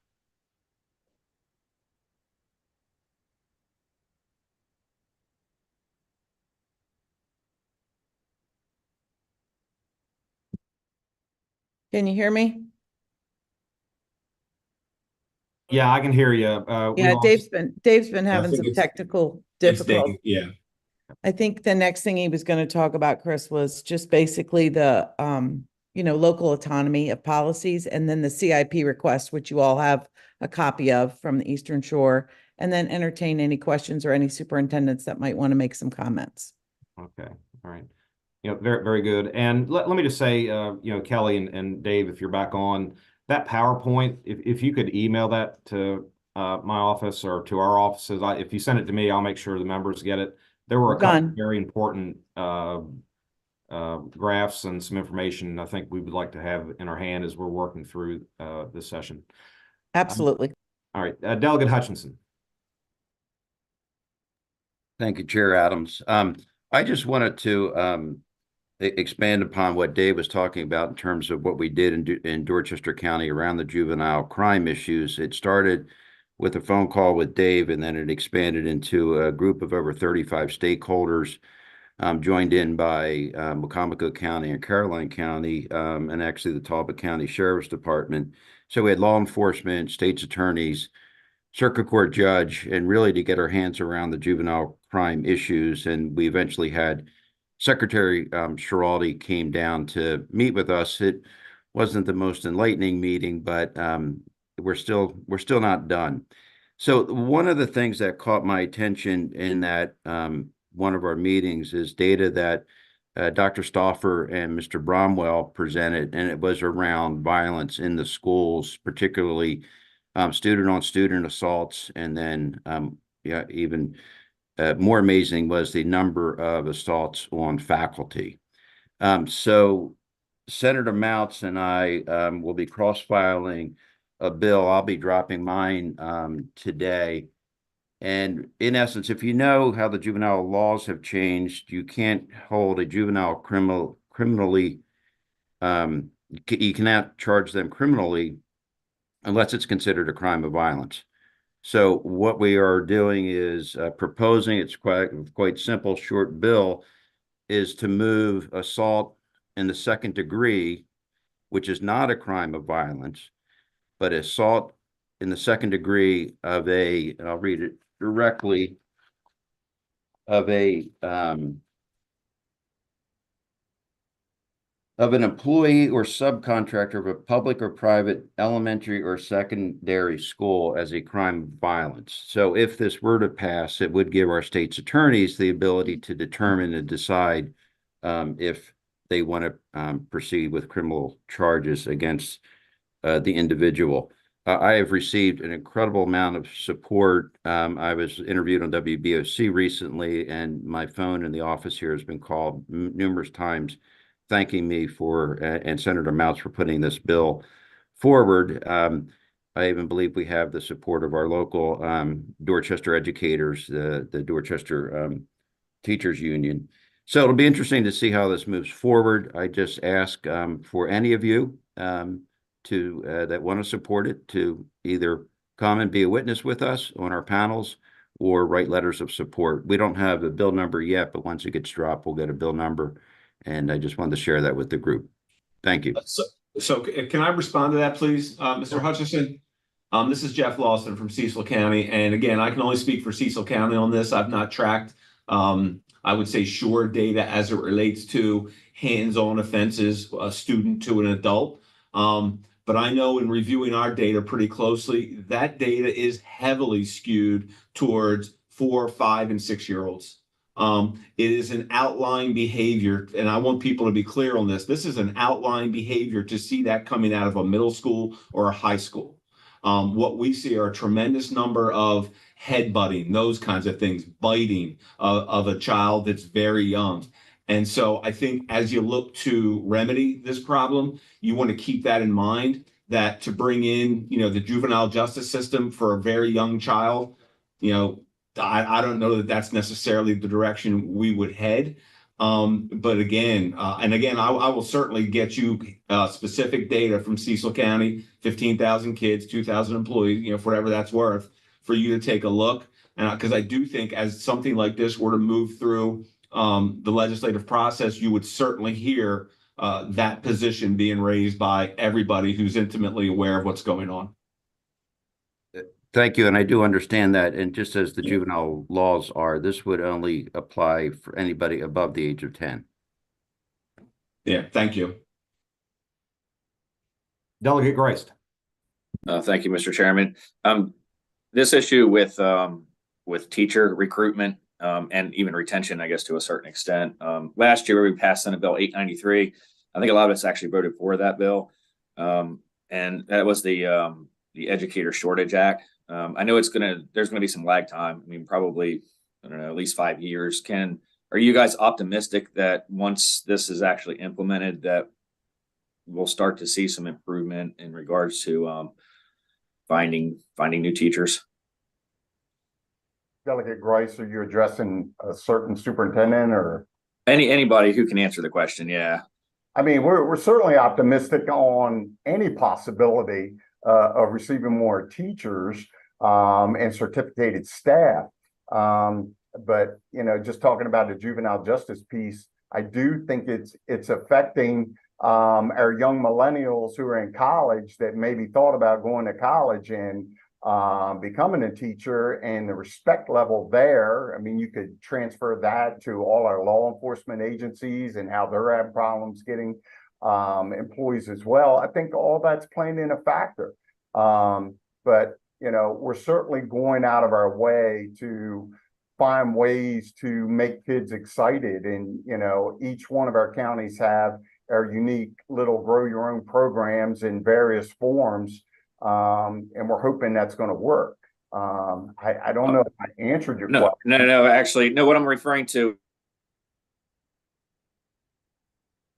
Can you hear me? Yeah, I can hear you. Yeah, Dave's been having think some it's- technical It's Dave, difficulties. yeah. I think the next thing he was going to talk about, Chris, was just basically the local autonomy of policies, and then the CIP request, which you all have a copy of from the Eastern Shore, and then entertain any questions or any superintendents that might want to make some comments. Okay, all right. Very, very good. And let me just say, Kelly and Dave, if you're back on, that PowerPoint, if you could email that to my office or to our offices, if you send it to me, I'll make sure the members get it. There were a couple of very important graphs and some information I think we would like to have in our hand as we're working through this session. Absolutely. All right, Delegate Hutchinson. Thank you, Chair Adams. I just wanted to expand upon what Dave was talking about in terms of what we did in Dorchester County around the juvenile crime issues. It started with a phone call with Dave, and then it expanded into a group of over 35 stakeholders, joined in by Wacomico County and Caroline County, and actually the Talbot County Sheriff's Department. So we had law enforcement, state's attorneys, circuit court judge, and really to get our hands around the juvenile crime issues. And we eventually had Secretary Schiraldi came down to meet with us. It wasn't the most enlightening meeting, but we're still not done. So one of the things that caught my attention in that one of our meetings is data that Dr. Stauffer and Mr. Bromwell presented, and it was around violence in the schools, particularly student-on-student assaults, and then even more amazing was the number of assaults on faculty. So Senator Mounts and I will be cross-filing a bill. I'll be dropping mine today. And in essence, if you know how the juvenile laws have changed, you can't hold a juvenile criminally, you cannot charge them criminally unless it's considered a crime of violence. So what we are doing is proposing, it's quite simple, short bill, is to move assault in the second degree, which is not a crime of violence, but assault in the second degree of I'll read it directly, of an employee or subcontractor of a public or private elementary or secondary school as a crime of violence. So if this were to pass, it would give our state's attorneys the ability to determine and decide if they want to proceed with criminal charges against the individual. I have received an incredible amount of support. I was interviewed on WBOC recently, and my phone in the office here has been called numerous times, thanking me for, and Senator Mounts for putting this bill forward. I even believe we have the support of our local Dorchester educators, the Dorchester Teachers Union. So it'll be interesting to see how this moves forward. I just ask for any of you that want to support it to either come and be a witness with us on our panels or write letters of support. We don't have a bill number yet, but once it gets dropped, we'll get a bill number. And I just wanted to share that with the group. Thank you. So can I respond to that, please, Mr. Hutchison? This is Jeff Lawson from Cecil County. And again, I can only speak for Cecil County on this. I've not tracked, I would say, sure data as it relates to hands-on offenses, a student to an adult. But I know in reviewing our data pretty closely, that data is heavily skewed towards 4, 5, and 6-year-olds. It is an outlying behavior, and I want people to be clear on this. This is an outlying behavior to see that coming out of a middle school or a high school. What we see are a tremendous number of headbutting, those kinds of things, biting of a child that's very young. And so I think as you look to remedy this problem, you want to keep that in mind, that to bring in, the juvenile justice system for a very young child, I don't know that that's necessarily the direction we would head. But again, I will certainly get you specific data from Cecil County, 15,000 kids, 2,000 employees, for whatever that's worth, for you to take a look. And because I do think as something like this were to move through the legislative process, you would certainly hear that position being raised by everybody who's intimately aware of what's going on. Thank you, and I do understand that. And just as the juvenile laws are, this would only apply for anybody above the age of 10. Yeah, thank you. Delegate Grice. Thank you, Mr. Chairman. This issue with teacher recruitment and even retention, I guess, to a certain extent. Last year, we passed Senate Bill 893. I think a lot of us actually voted for that bill. And that was the Educator Shortage Act. I know there's gonna be some lag time. I mean, probably, I don't know, at least 5 years. Are you guys optimistic that once this is actually implemented, that we'll start to see some improvement in regards to finding new teachers? Delegate Grice, are you addressing a certain superintendent or? Anybody who can answer the question, yeah. I mean, we're certainly optimistic on any possibility of receiving more teachers and certificated staff. But, just talking about the juvenile justice piece, I do think it's affecting our young millennials who are in college that maybe thought about going to college and becoming a teacher, and the respect level there. I mean, you could transfer that to all our law enforcement agencies and how they're having problems getting employees as well. I think all that's playing in a factor. But, we're certainly going out of our way to find ways to make kids excited. And, each one of our counties have our unique little grow your own programs in various forms. And we're hoping that's going to work. I don't know if I answered your question. No, actually, no, what I'm referring to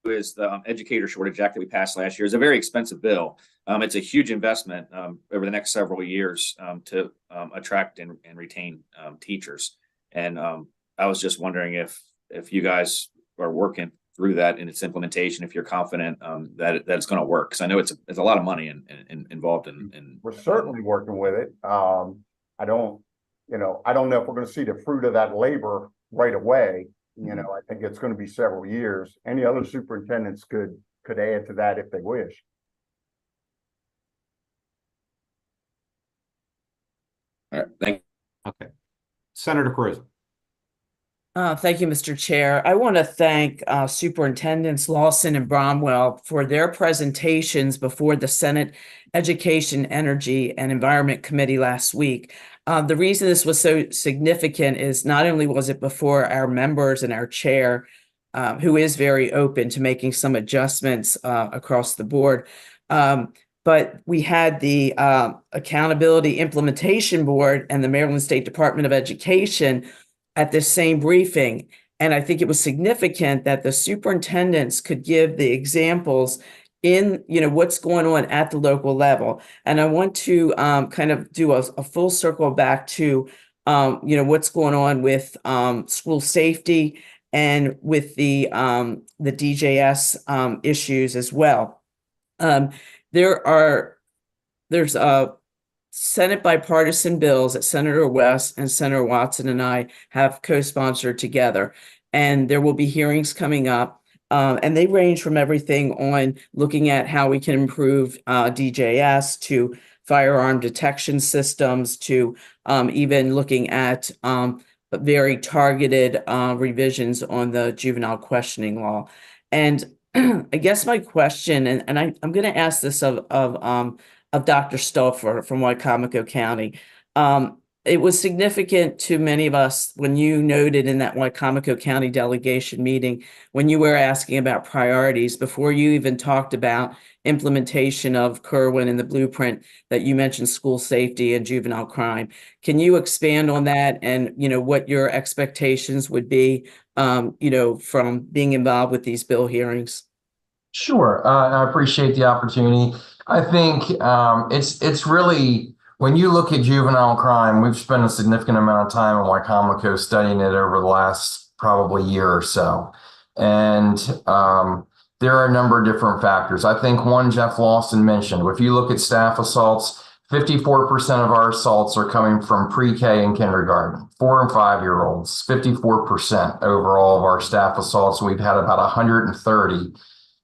is the Educator Shortage Act that we passed last year. Is a very expensive bill. It's a huge investment over the next several years to attract and retain teachers. And I was just wondering if you guys are working through that in its implementation, if you're confident that it's going to work, because I know it's a lot of money involved in. We're certainly working with it. I don't know if we're going to see the fruit of that labor right away. I think it's going to be several years. Any other superintendents could add to that if they wish. All right, thank you. Okay. Senator Cruz. Thank you, Mr. Chair. I want to thank Superintendents Lawson and Bromwell for their presentations before the Senate Education, Energy, and Environment Committee last week. The reason this was so significant is not only was it before our members and our chair, who is very open to making some adjustments across the board, but we had the Accountability Implementation Board and the Maryland State Department of Education at this same briefing. And I think it was significant that the superintendents could give the examples in, what's going on at the local level. And I want to kind of do a full circle back to, what's going on with school safety and with the DJS issues as well. There's Senate bipartisan bills that Senator West and Senator Watson and I have co-sponsored together, and there will be hearings coming up. And they range from everything on looking at how we can improve DJS to firearm detection systems to even looking at very targeted revisions on the juvenile questioning law. And I guess my question, and I'm going to ask this of Dr. Stauffer from Wycomico County. it was significant to many of us when you noted in that Wycomico County delegation meeting, when you were asking about priorities, before you even talked about implementation of Kerwin and the blueprint, that you mentioned school safety and juvenile crime. Can you expand on that and, what your expectations would be, from being involved with these bill hearings? Sure. I appreciate the opportunity. I think it's really, when you look at juvenile crime, we've spent a significant amount of time in Wycomico studying it over the last probably year or so. And there are a number of different factors. I think one Jeff Lawson mentioned, if you look at staff assaults, 54% of our assaults are coming from pre-K and kindergarten, 4 and 5-year-olds, 54% overall of our staff assaults. We've had about 130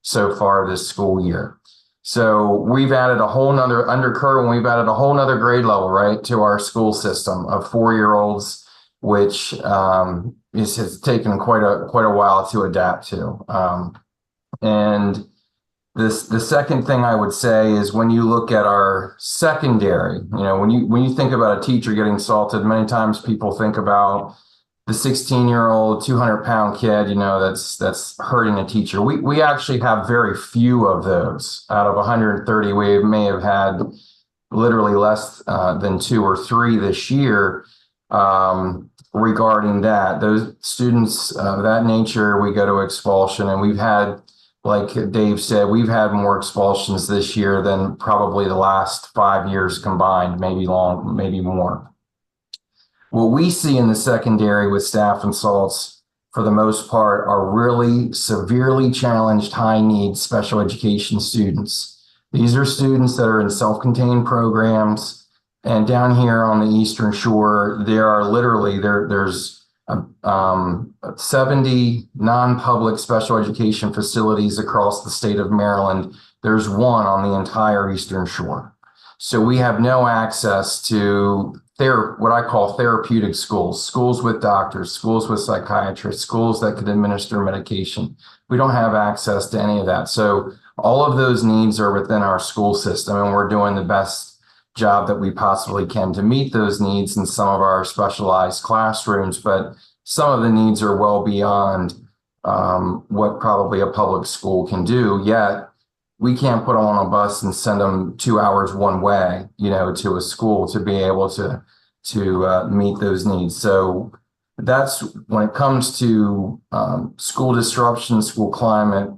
so far this school year. So we've added a whole nother, under Kerwin, we've added a whole nother grade level, right, to our school system of 4-year-olds, which has taken quite a while to adapt to. And the second thing I would say is, when you look at our secondary, when you think about a teacher getting assaulted, many times people think about the 16-year-old, 200-pound kid, that's hurting a teacher. We actually have very few of those. Out of 130, we may have had literally less than 2 or 3 this year regarding that. Those students of that nature, we go to expulsion, and we've had, like Dave said, we've had more expulsions this year than probably the last 5 years combined, maybe more. What we see in the secondary with staff assaults, for the most part, are really severely challenged, high-need special education students. These are students that are in self-contained programs. And down here on the Eastern Shore, there are literally, there's 70 non-public special education facilities across the state of Maryland. There's one on the entire Eastern Shore. So we have no access to what I call therapeutic schools with doctors, schools with psychiatrists, schools that could administer medication. We don't have access to any of that. So all of those needs are within our school system, and we're doing the best job that we possibly can to meet those needs in some of our specialized classrooms. But some of the needs are well beyond what probably a public school can do. Yet we can't put them on a bus and send them 2 hours one way, to a school to be able to meet those needs. So that's when it comes to school disruption, school climate,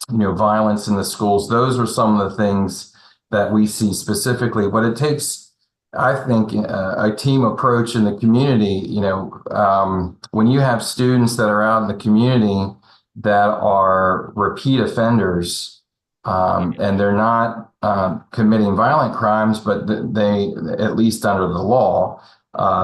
violence in the schools. Those are some of the things that we see specifically. But it takes, I think, a team approach in the community. When you have students that are out in the community that are repeat offenders, and they're not committing violent crimes, but they, at least under the law,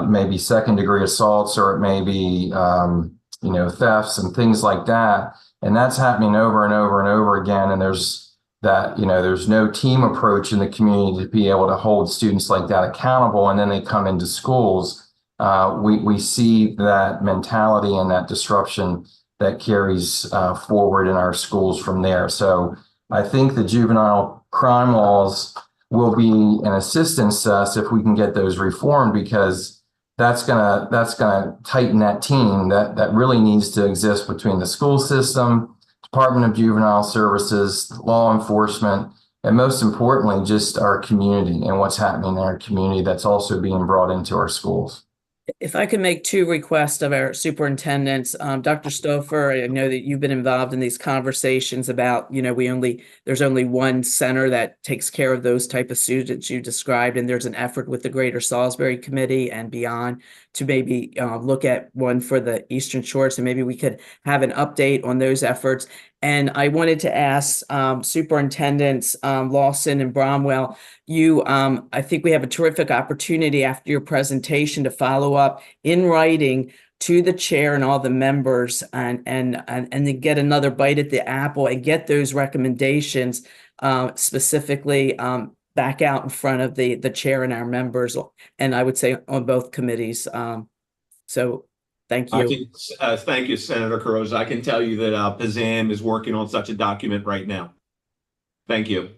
maybe second-degree assaults, or it may be, thefts and things like that. And that's happening over and over and over again. And there's no team approach in the community to be able to hold students like that accountable. And then they come into schools. We see that mentality and that disruption that carries forward in our schools from there. So I think the juvenile crime laws will be an assistance to us if we can get those reformed, because that's gonna tighten that team that really needs to exist between the school system, Department of Juvenile Services, law enforcement, and most importantly, just our community and what's happening in our community that's also being brought into our schools. If I could make 2 requests of our superintendents, Dr. Stouffer, I know that you've been involved in these conversations about, there's only one center that takes care of those type of students you described, and there's an effort with the Greater Salisbury Committee and beyond to maybe look at one for the Eastern Shore. So maybe we could have an update on those efforts. And I wanted to ask Superintendents Lawson and Bromwell, I think we have a terrific opportunity after your presentation to follow up in writing to the chair and all the members, and then get another bite at the apple and get those recommendations specifically back out in front of the chair and our members, and I would say on both committees. So thank you. Thank you, Senator Carrozza. I can tell you that PZAM is working on such a document right now. Thank you.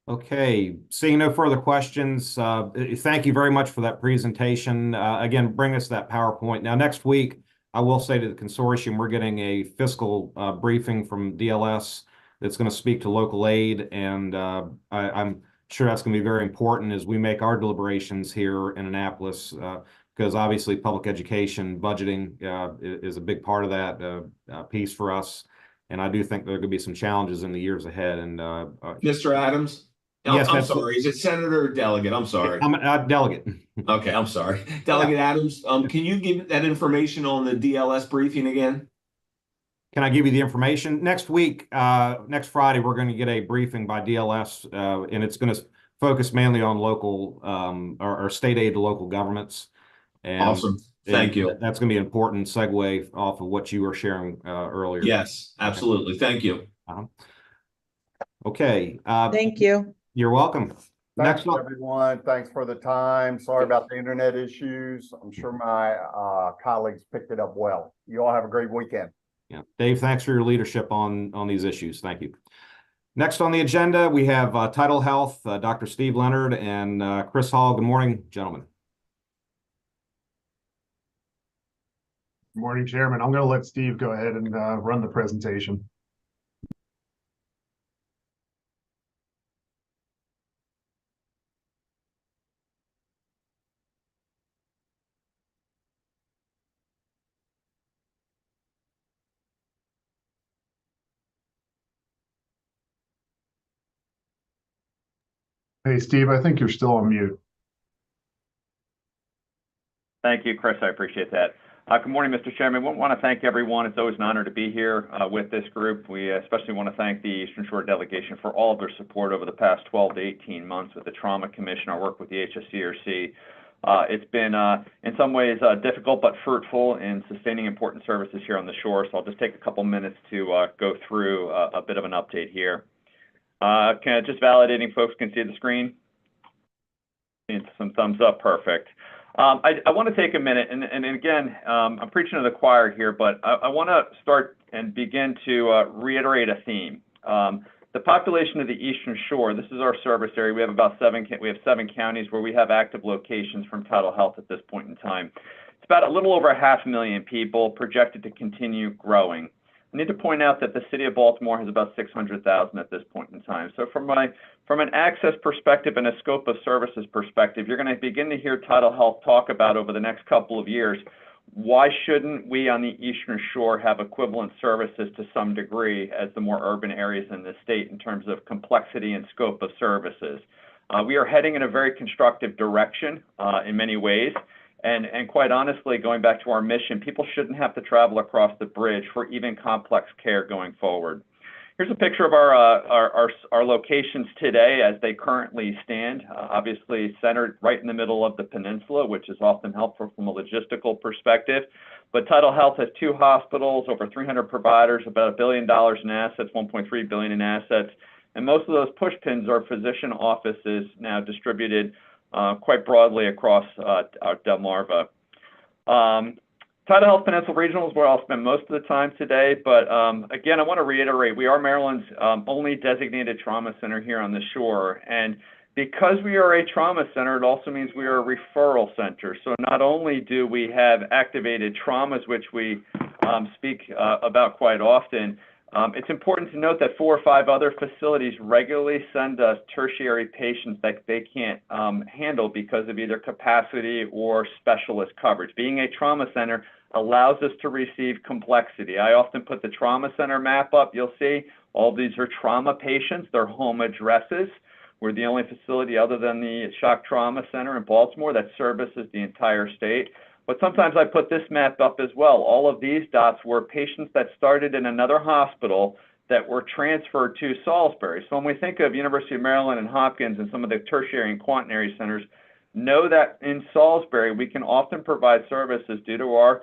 Okay, seeing no further questions, thank you very much for that presentation. Again, bring us that PowerPoint. Now, next week, I will say to the consortium, we're getting a fiscal briefing from DLS that's going to speak to local aid, and I'm sure that's going to be very important as we make our deliberations here in Annapolis, because obviously public education budgeting is a big part of that piece for us. And I do think there are going to be some challenges in the years ahead. And Mr. Adams? Yes, I'm sorry. Is it Senator or Delegate? I'm sorry. I'm a delegate. Okay, I'm sorry. Delegate Adams, can you give that information on the DLS briefing again? Can I give you the information? Next week, next Friday, we're going to get a briefing by DLS, and it's going to focus mainly on local or state aid to local governments. And Awesome. Thank you. That's going to be an important segue off of what you were sharing earlier. Yes, absolutely. Okay. Thank you. Okay. Thank you. You're welcome. Thanks, everyone. Thanks for the time. Sorry about the internet issues. I'm sure my colleagues picked it up well. You all have a great weekend. Yeah, Dave, thanks for your leadership on these issues. Thank you. Next on the agenda, we have Tidal Health, Dr. Steve Leonard and Chris Hall. Good morning, gentlemen. Good morning, Chairman. I'm going to let Steve go ahead and run the presentation. Hey, Steve, I think you're still on mute. Thank you, Chris. I appreciate that. Good morning, Mr. Chairman. I want to thank everyone. It's always an honor to be here with this group. We especially want to thank the Eastern Shore delegation for all of their support over the past 12 to 18 months with the Trauma Commission, our work with the HSCRC. It's been, in some ways, difficult but fruitful in sustaining important services here on the shore. So I'll just take a couple minutes to go through a bit of an update here. Just validating folks can see the screen? Some thumbs up, perfect. I want to take a minute, and again, I'm preaching to the choir here, but I want to start and begin to reiterate a theme. The population of the Eastern Shore, this is our service area. We have about seven counties where we have active locations from Tidal Health at this point in time. It's about a little over 500,000 people, projected to continue growing. I need to point out that the city of Baltimore has about 600,000 at this point in time. So from an access perspective and a scope of services perspective, you're going to begin to hear Tidal Health talk about over the next couple of years, why shouldn't we on the Eastern Shore have equivalent services to some degree as the more urban areas in the state in terms of complexity and scope of services? We are heading in a very constructive direction in many ways. And quite honestly, going back to our mission, people shouldn't have to travel across the bridge for even complex care going forward. Here's a picture of our locations today as they currently stand, obviously centered right in the middle of the peninsula, which is often helpful from a logistical perspective. But Tidal Health has 2 hospitals, over 300 providers, about $1 billion in assets, $1.3 billion in assets. And most of those push pins are physician offices now distributed quite broadly across Delmarva. Tidal Health Peninsula Regional is where I'll spend most of the time today, but again, I want to reiterate, we are Maryland's only designated trauma center here on the shore, and because we are a trauma center, it also means we are a referral center. So not only do we have activated traumas, which we speak about quite often, it's important to note that 4 or 5 other facilities regularly send us tertiary patients that they can't handle because of either capacity or specialist coverage. Being a trauma center allows us to receive complexity. I often put the trauma center map up. You'll see all these are trauma patients, their home addresses. We're the only facility other than the Shock Trauma Center in Baltimore that services the entire state. But sometimes I put this map up as well. All of these dots were patients that started in another hospital that were transferred to Salisbury. So when we think of University of Maryland and Hopkins and some of the tertiary and quaternary centers, know that in Salisbury, we can often provide services due to our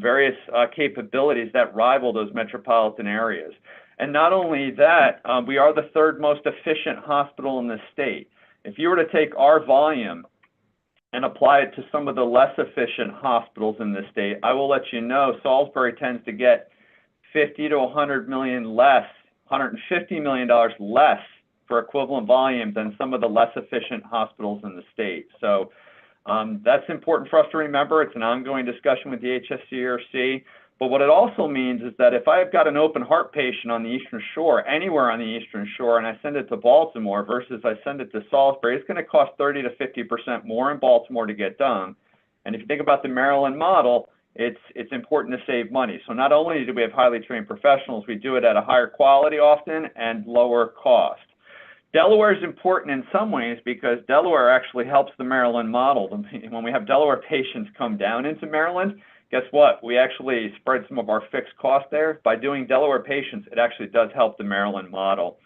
various capabilities that rival those metropolitan areas. And not only that, we are the 3rd most efficient hospital in the state. If you were to take our volume and apply it to some of the less efficient hospitals in the state, I will let you know Salisbury tends to get $50 to $100 million less, $150 million less for equivalent volume than some of the less efficient hospitals in the state. So that's important for us to remember. It's an ongoing discussion with the HSCRC. But what it also means is that if I've got an open heart patient on the Eastern Shore, anywhere on the Eastern Shore, and I send it to Baltimore versus I send it to Salisbury, it's going to cost 30 to 50% more in Baltimore to get done. And if you think about the Maryland model, it's important to save money. So not only do we have highly trained professionals, we do it at a higher quality often and lower cost. Delaware is important in some ways because Delaware actually helps the Maryland model. When we have Delaware patients come down into Maryland, guess what? We actually spread some of our fixed costs there. By doing Delaware patients, it actually does help the Maryland model.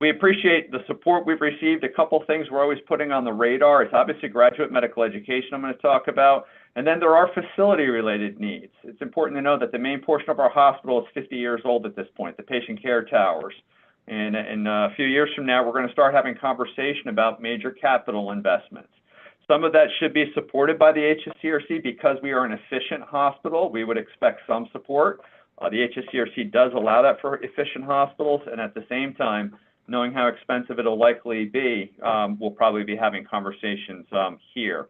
We appreciate the support we've received. A couple things we're always putting on the radar. It's obviously graduate medical education I'm going to talk about. And then there are facility-related needs. It's important to know that the main portion of our hospital is 50 years old at this point, the patient care towers. And in a few years from now, we're going to start having conversation about major capital investments. Some of that should be supported by the HSCRC because we are an efficient hospital. We would expect some support. The HSCRC does allow that for efficient hospitals, and at the same time, knowing how expensive it'll likely be, we'll probably be having conversations here.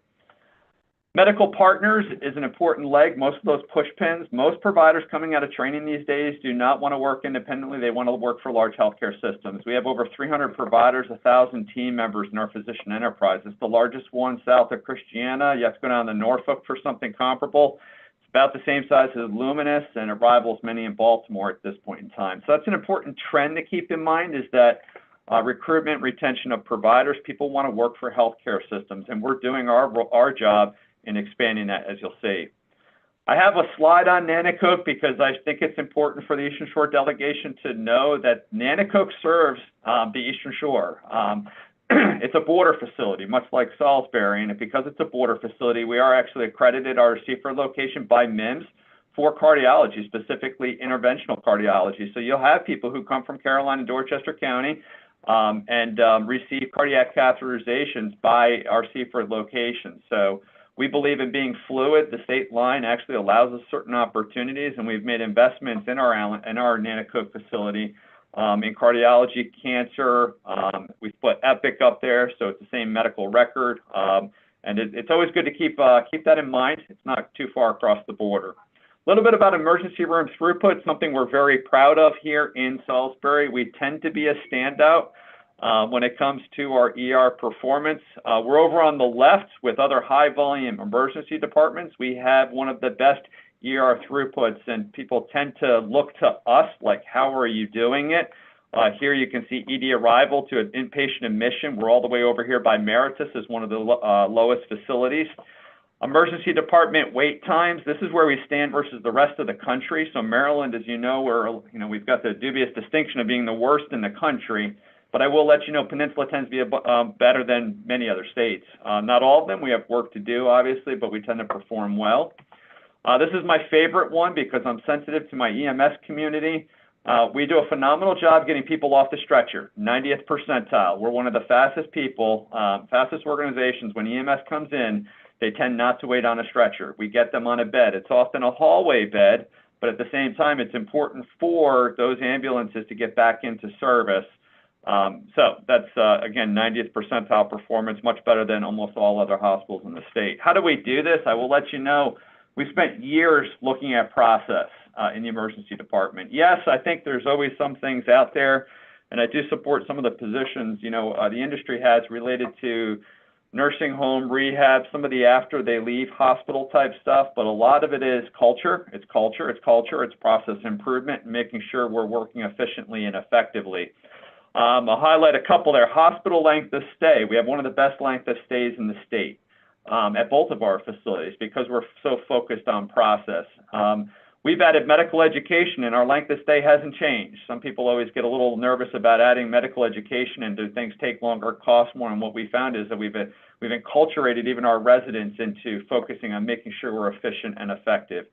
Medical partners is an important leg. Most of those push pins, most providers coming out of training these days do not want to work independently. They want to work for large healthcare systems. We have over 300 providers, 1,000 team members in our physician enterprise. It's the largest one south of Christiana. You have to go down to Norfolk for something comparable. It's about the same size as Luminous, and it rivals many in Baltimore at this point in time. So that's an important trend to keep in mind, is that recruitment, retention of providers, people want to work for healthcare systems, and we're doing our job in expanding that, as you'll see. I have a slide on Nanticoke because I think it's important for the Eastern Shore delegation to know that Nanticoke serves the Eastern Shore. It's a border facility, much like Salisbury, and because it's a border facility, we are actually accredited our receiver location by MIMS for cardiology, specifically interventional cardiology. So you'll have people who come from Caroline and Dorchester County and receive cardiac catheterizations by our Seaford location. So we believe in being fluid. The state line actually allows us certain opportunities, and we've made investments in our Nanticoke facility in cardiology, cancer. We've put Epic up there, so it's the same medical record. And it's always good to keep that in mind. It's not too far across the border. A little bit about emergency room throughput, something we're very proud of here in Salisbury. We tend to be a standout when it comes to our ER performance. We're over on the left with other high volume emergency departments. We have one of the best ER throughputs, and people tend to look to us like, how are you doing it? Here you can see ED arrival to an inpatient admission. We're all the way over here by Meritus as one of the lowest facilities. Emergency department wait times. This is where we stand versus the rest of the country. So Maryland, as you know, we've got the dubious distinction of being the worst in the country. But I will let you know, Peninsula tends to be better than many other states. Not all of them. We have work to do, obviously, but we tend to perform well. This is my favorite one because I'm sensitive to my EMS community. We do a phenomenal job getting people off the stretcher, 90th percentile. We're one of the fastest people, fastest organizations. When EMS comes in, they tend not to wait on a stretcher. We get them on a bed. It's often a hallway bed, but at the same time, it's important for those ambulances to get back into service. So that's, again, 90th percentile performance, much better than almost all other hospitals in the state. How do we do this? I will let you know. We spent years looking at process in the emergency department. Yes, I think there's always some things out there, and I do support some of the positions, the industry has related to nursing home, rehab, some of the after they leave hospital type stuff, but a lot of it is culture. It's culture, it's culture, it's process improvement, and making sure we're working efficiently and effectively. I'll highlight a couple there. Hospital length of stay. We have one of the best length of stays in the state at both of our facilities because we're so focused on process. We've added medical education, and our length of stay hasn't changed. Some people always get a little nervous about adding medical education, and do things take longer, cost more? And what we found is that we've enculturated even our residents into focusing on making sure we're efficient and effective.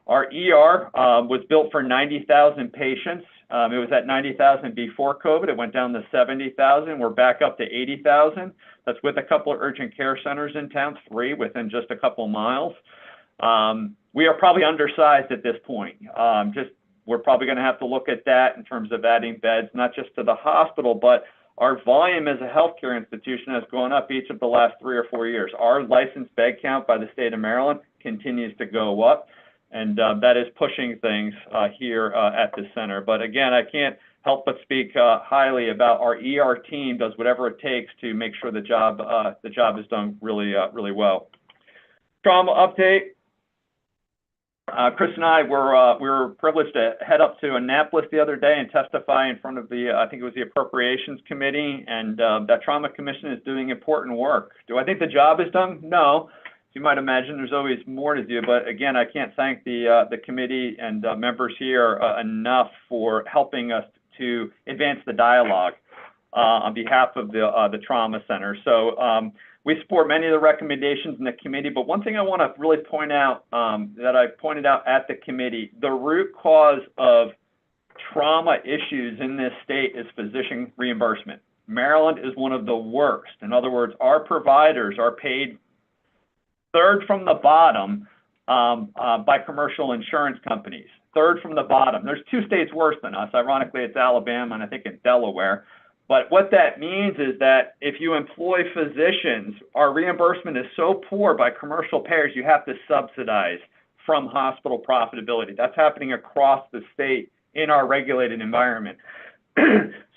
Our ER was built for 90,000 patients. It was at 90,000 before COVID. It went down to 70,000. We're back up to 80,000. That's with a couple of urgent care centers in town, 3 within just a couple miles. We are probably undersized at this point. Just We're probably going to have to look at that in terms of adding beds, not just to the hospital, but our volume as a healthcare institution has gone up each of the last 3 or 4 years. Our licensed bed count by the state of Maryland continues to go up, and that is pushing things here at the center. But again, I can't help but speak highly about our ER team. Does whatever it takes to make sure the job is done really well. Trauma update. Chris and I were privileged to head up to Annapolis the other day and testify in front of the I think it was the Appropriations Committee, and that Trauma Commission is doing important work. Do I think the job is done? No. As you might imagine, there's always more to do, but again, I can't thank the committee and members here enough for helping us to advance the dialogue on behalf of the Trauma Center. So we support many of the recommendations in the committee, but one thing I want to really point out that I pointed out at the committee, the root cause of trauma issues in this state is physician reimbursement. Maryland is one of the worst. In other words, our providers are paid third from the bottom by commercial insurance companies. Third from the bottom. There's 2 states worse than us. Ironically, it's Alabama and I think it's Delaware. But what that means is that if you employ physicians, our reimbursement is so poor by commercial payers, you have to subsidize from hospital profitability. That's happening across the state in our regulated environment.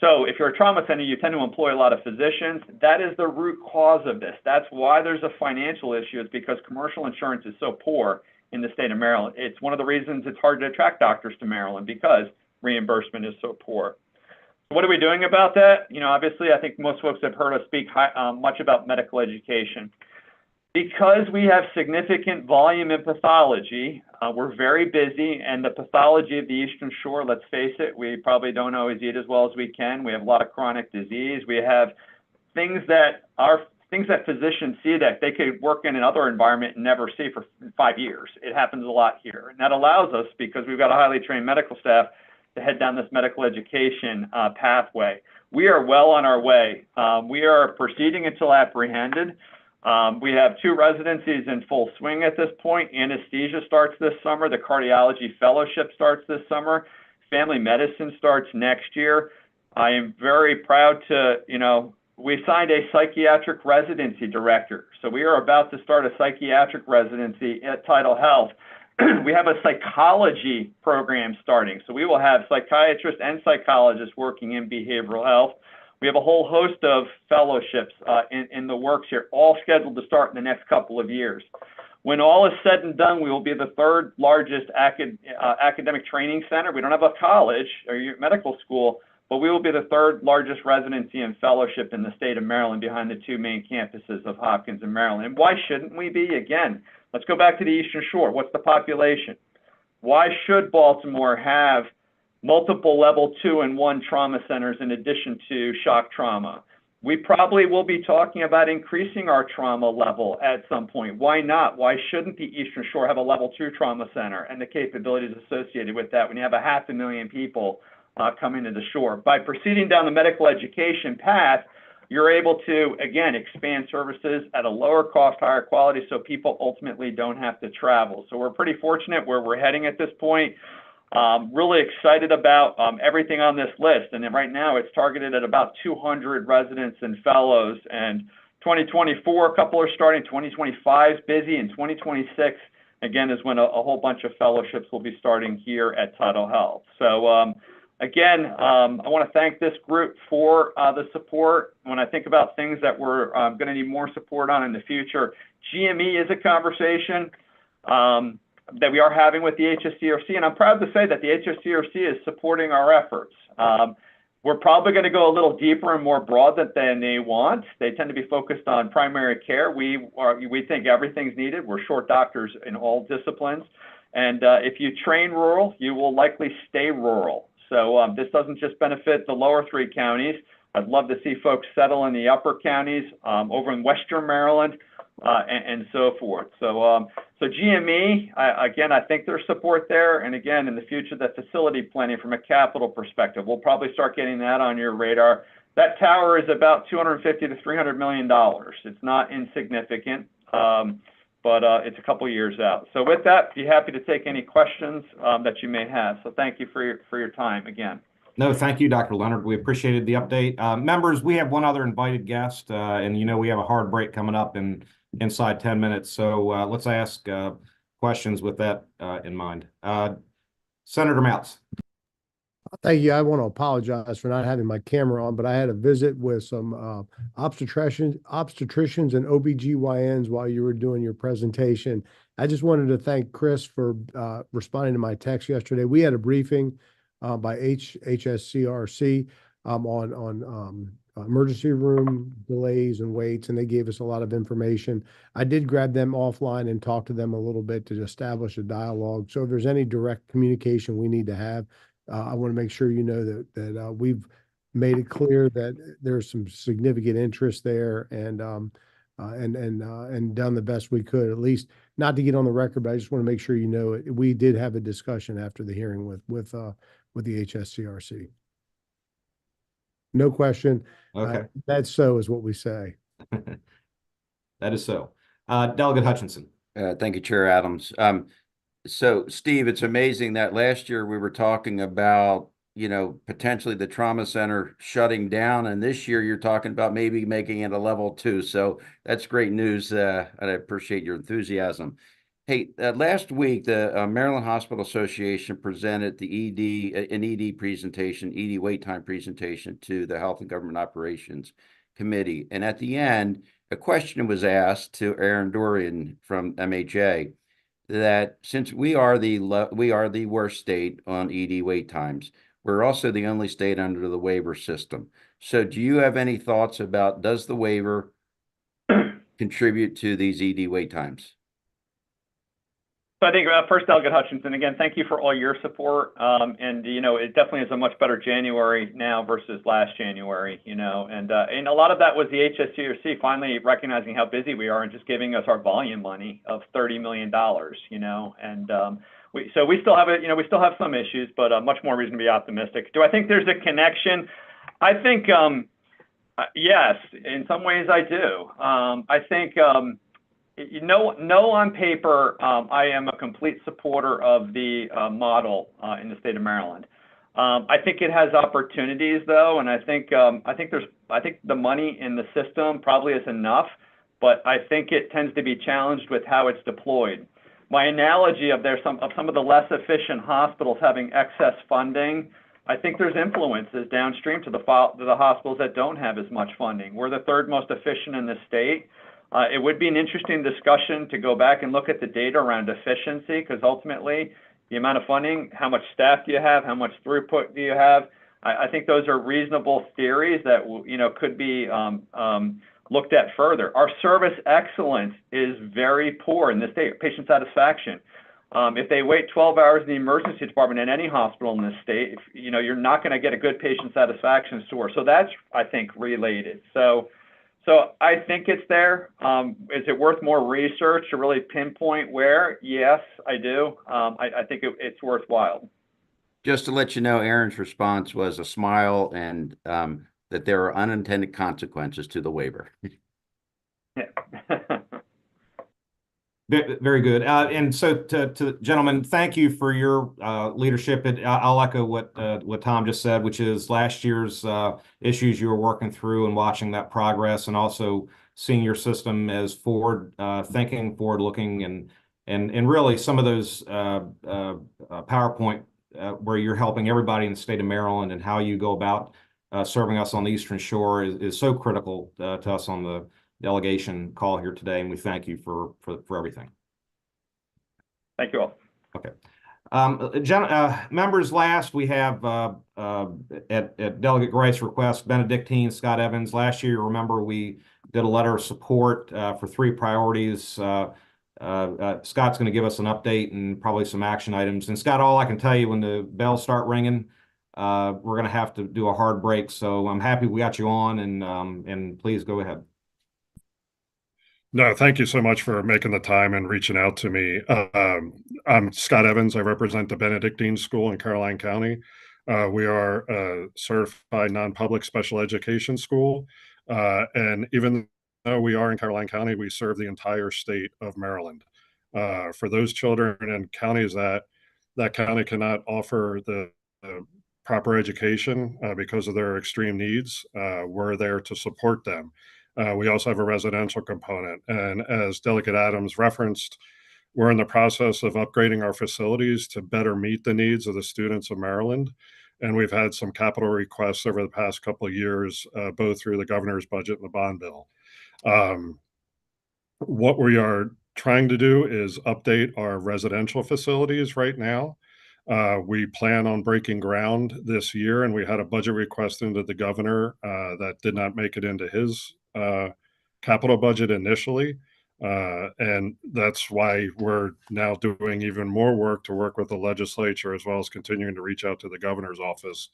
So if you're a trauma center, you tend to employ a lot of physicians. That is the root cause of this. That's why there's a financial issue, is because commercial insurance is so poor in the state of Maryland. It's one of the reasons it's hard to attract doctors to Maryland, because reimbursement is so poor. What are we doing about that? You know, obviously, I think most folks have heard us speak much about medical education. Because we have significant volume in pathology, we're very busy, and the pathology of the Eastern Shore, let's face it, we probably don't always eat as well as we can. We have a lot of chronic disease. We have things that physicians see that they could work in another environment and never see for 5 years. It happens a lot here. And that allows us, because we've got a highly trained medical staff, to head down this medical education pathway. We are well on our way. We are proceeding until apprehended. We have 2 residencies in full swing at this point. Anesthesia starts this summer. The cardiology fellowship starts this summer. Family medicine starts next year. I am very proud to, we signed a psychiatric residency director. So we are about to start a psychiatric residency at Tidal Health. We have a psychology program starting. So we will have psychiatrists and psychologists working in behavioral health. We have a whole host of fellowships in the works here, all scheduled to start in the next couple of years. When all is said and done, we will be the 3rd largest academic training center. We don't have a college or medical school, but we will be the 3rd largest residency and fellowship in the state of Maryland, behind the 2 main campuses of Hopkins and Maryland. And why shouldn't we be? Again, let's go back to the Eastern Shore. What's the population? Why should Baltimore have multiple level 2 and 1 trauma centers in addition to shock trauma? We probably will be talking about increasing our trauma level at some point. Why not? Why shouldn't the Eastern Shore have a level 2 trauma center and the capabilities associated with that when you have 500,000 people coming to the shore? By proceeding down the medical education path, you're able to, again, expand services at a lower cost, higher quality, so people ultimately don't have to travel. So we're pretty fortunate where we're heading at this point. Really excited about everything on this list. And then right now it's targeted at about 200 residents and fellows. And 2024, a couple are starting. 2025 is busy. And 2026, again, is when a whole bunch of fellowships will be starting here at Tidal Health. So again, I want to thank this group for the support. When I think about things that we're going to need more support on in the future, GME is a conversation that we are having with the HSCRC, and I'm proud to say that the HSCRC is supporting our efforts. We're probably going to go a little deeper and more broad than they want. They tend to be focused on primary care. We think everything's needed. We're short doctors in all disciplines. And if you train rural, you will likely stay rural. So this doesn't just benefit the lower 3 counties. I'd love to see folks settle in the upper counties, over in Western Maryland, and so forth. So GME, again, I think there's support there. And again, in the future, the facility planning from a capital perspective, we'll probably start getting that on your radar. That tower is about $250 to $300 million. It's not insignificant. but it's a couple years out. So with that, be happy to take any questions that you may have. So thank you for your time again. No, thank you, Dr. Leonard. We appreciated the update. Members, we have one other invited guest, and we have a hard break coming up inside 10 minutes. So let's ask questions with that in mind. Senator Mounts. Thank you. I want to apologize for not having my camera on, but I had a visit with some obstetricians and OBGYNs while you were doing your presentation. I just wanted to thank Chris for responding to my text yesterday. We had a briefing by HSCRC on emergency room delays and waits, and they gave us a lot of information. I did grab them offline and talk to them a little bit to establish a dialogue. So if there's any direct communication we need to have, I want to make sure you know that we've made it clear that there's some significant interest there, and done the best we could, at least not to get on the record, but I just want to make sure you know it. We did have a discussion after the hearing with the HSCRC. No question. Okay. That's so is what we say. That is so. Delegate Hutchinson. Thank you, Chair Adams. So, Steve, it's amazing that last year we were talking about, potentially the trauma center shutting down, and this year you're talking about maybe making it a level 2. So that's great news, and I appreciate your enthusiasm. Hey, last week, the Maryland Hospital Association presented an ED presentation, ED wait time presentation to the Health and Government Operations Committee. And at the end, a question was asked to Aaron Dorian from MHA, that since we are the worst state on ED wait times, we're also the only state under the waiver system. So do you have any thoughts about, does the waiver contribute to these ED wait times? So I think first, Delegate Hutchinson, again, thank you for all your support. And it definitely is a much better January now versus last January. And a lot of that was the HSCRC finally recognizing how busy we are and just giving us our volume money of $30 million. And so we still have we still have some issues, but much more reason to be optimistic. Do I think there's a connection? I think yes, in some ways I do. I think. On paper, I am a complete supporter of the model in the state of Maryland. I think it has opportunities, though, and I think the money in the system probably is enough, but I think it tends to be challenged with how it's deployed. My analogy of some of the less efficient hospitals having excess funding, I think there's influences downstream to the hospitals that don't have as much funding. We're the third most efficient in the state. It would be an interesting discussion to go back and look at the data around efficiency, because ultimately the amount of funding, how much staff do you have, how much throughput do you have? I think those are reasonable theories that could be looked at further. Our service excellence is very poor in this state. Patient satisfaction. If they wait 12 hours in the emergency department in any hospital in this state, you're not going to get a good patient satisfaction score. So that's, I think, related. So I think it's there. Is it worth more research to really pinpoint where? Yes, I do. I think it's worthwhile. Just to let you know, Aaron's response was a smile and that there are unintended consequences to the waiver. Yeah. Very good. And so to gentlemen, thank you for your leadership. I'll echo what Tom just said, which is last year's issues you were working through and watching that progress, and also seeing your system as forward thinking, forward looking, and really some of those PowerPoint where you're helping everybody in the state of Maryland and how you go about serving us on the Eastern Shore is so critical to us on the delegation call here today, and we thank you for everything. Thank you all. Okay. Members, last we have at Delegate Grice's request, Benedictine, Scott Evans. Last year, you remember, we did a letter of support for 3 priorities. Scott's going to give us an update and probably some action items. And Scott, all I can tell you, when the bells start ringing, we're going to have to do a hard break. So I'm happy we got you on, and please go ahead. No, thank you so much for making the time and reaching out to me. I'm Scott Evans. I represent the Benedictine School in Caroline County. We are a certified non-public special education school. And even we are in Caroline County, we serve the entire state of Maryland. For those children in counties that county cannot offer the proper education because of their extreme needs, we're there to support them. We also have a residential component. And as Delegate Adams referenced, we're in the process of upgrading our facilities to better meet the needs of the students of Maryland. And we've had some capital requests over the past couple of years, both through the governor's budget and the bond bill. What we are trying to do is update our residential facilities right now. We plan on breaking ground this year, and we had a budget request into the governor that did not make it into his capital budget initially. And that's why we're now doing even more work to work with the legislature, as well as continuing to reach out to the governor's office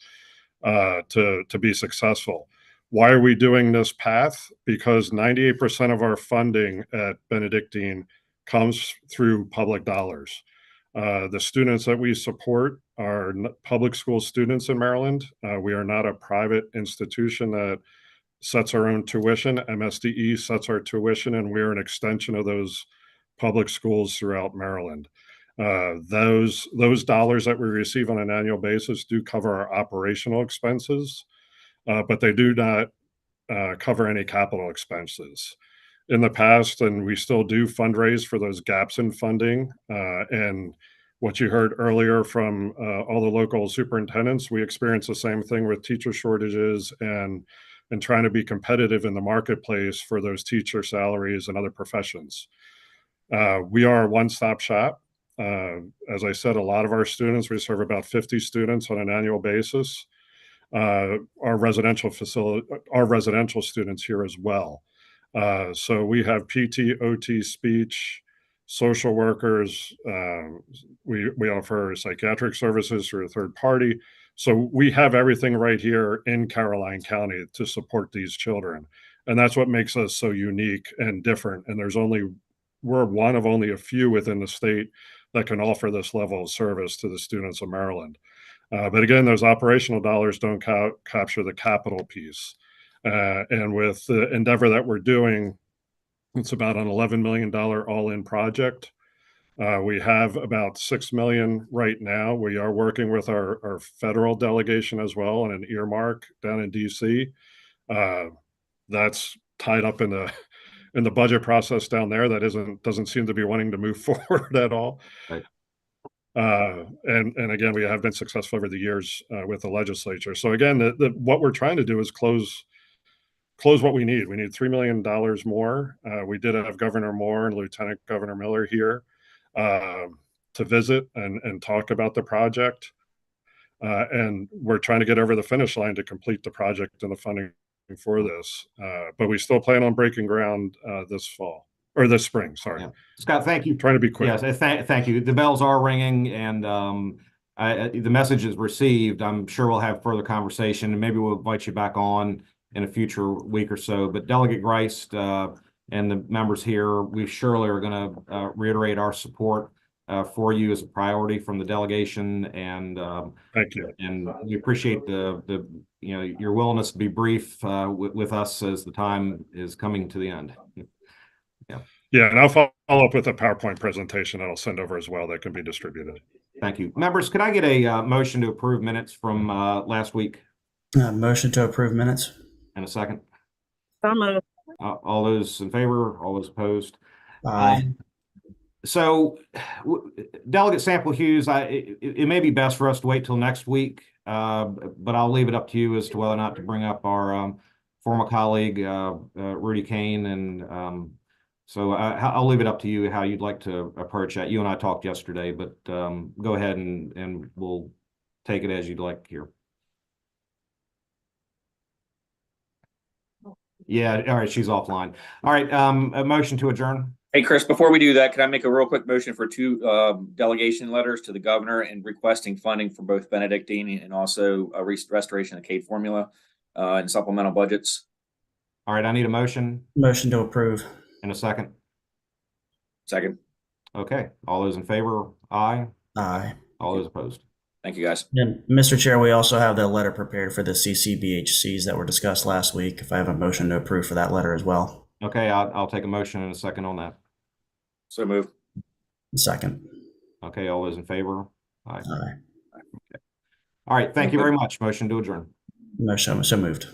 to be successful. Why are we doing this path? Because 98% of our funding at Benedictine comes through public dollars. The students that we support are public school students in Maryland. We are not a private institution that sets our own tuition. MSDE sets our tuition, and we're an extension of those public schools throughout Maryland. Those dollars that we receive on an annual basis do cover our operational expenses, but they do not cover any capital expenses. In the past, and we still do fundraise for those gaps in funding. And what you heard earlier from all the local superintendents, we experience the same thing with teacher shortages and trying to be competitive in the marketplace for those teacher salaries and other professions. We are a one-stop shop. As I said, a lot of our students, we serve about 50 students on an annual basis. Our residential students here as well. So we have PT, OT, speech, social workers. We offer psychiatric services through a third party. So we have everything right here in Caroline County to support these children. And that's what makes us so unique and different. And we're one of only a few within the state that can offer this level of service to the students of Maryland. But again, those operational dollars don't capture the capital piece. And with the endeavor that we're doing, it's about an $11 million all-in project. We have about $6 million right now. We are working with our federal delegation as well on an earmark down in DC. That's tied up in the budget process down there that doesn't seem to be wanting to move forward at all. Right. And again, we have been successful over the years with the legislature. So again, what we're trying to do is close what we need. We need $3 million more. We did have Governor Moore and Lieutenant Governor Miller here to visit and talk about the project. And we're trying to get over the finish line to complete the project and the funding for this. But we still plan on breaking ground this fall. Or this spring, sorry. Yeah. Scott, thank you. Trying to be quick. Yes, thank you. The bells are ringing, and the message is received. I'm sure we'll have further conversation, and maybe we'll invite you back on in a future week or so. But Delegate Greist and the members here, we surely are going to reiterate our support for you as a priority from the delegation, and thank you. And we appreciate the your willingness to be brief with us as the time is coming to the end. Yeah, and I'll follow up with a PowerPoint presentation that I'll send over as well that can be distributed. Thank you. Members, could I get a motion to approve minutes from last week? Motion to approve minutes. And a second? So moved. All those in favor? All those opposed? Aye. So, Delegate Sample Hughes, it may be best for us to wait till next week, but I'll leave it up to you as to whether or not to bring up our former colleague, Rudy Kane, and so I'll leave it up to you how you'd like to approach that. You and I talked yesterday, but go ahead and we'll take it as you'd like here. Yeah, all right, she's offline. All right, a motion to adjourn. Hey, Chris, before we do that, can I make a real quick motion for two delegation letters to the governor and requesting funding for both Benedictine and also a restoration of CADE formula and supplemental budgets? All right, I need a motion. Motion to approve. And a second. Second. Okay, all those in favor? Aye. Aye. All those opposed? Thank you, guys. And Mr. Chair, we also have the letter prepared for the CCBHCs that were discussed last week. If I have a motion to approve for that letter as well. Okay, I'll take a motion in a second on that. So move. Second. Okay, all those in favor? Aye. Aye. All right, thank you very much. Motion to adjourn. Motion, so moved.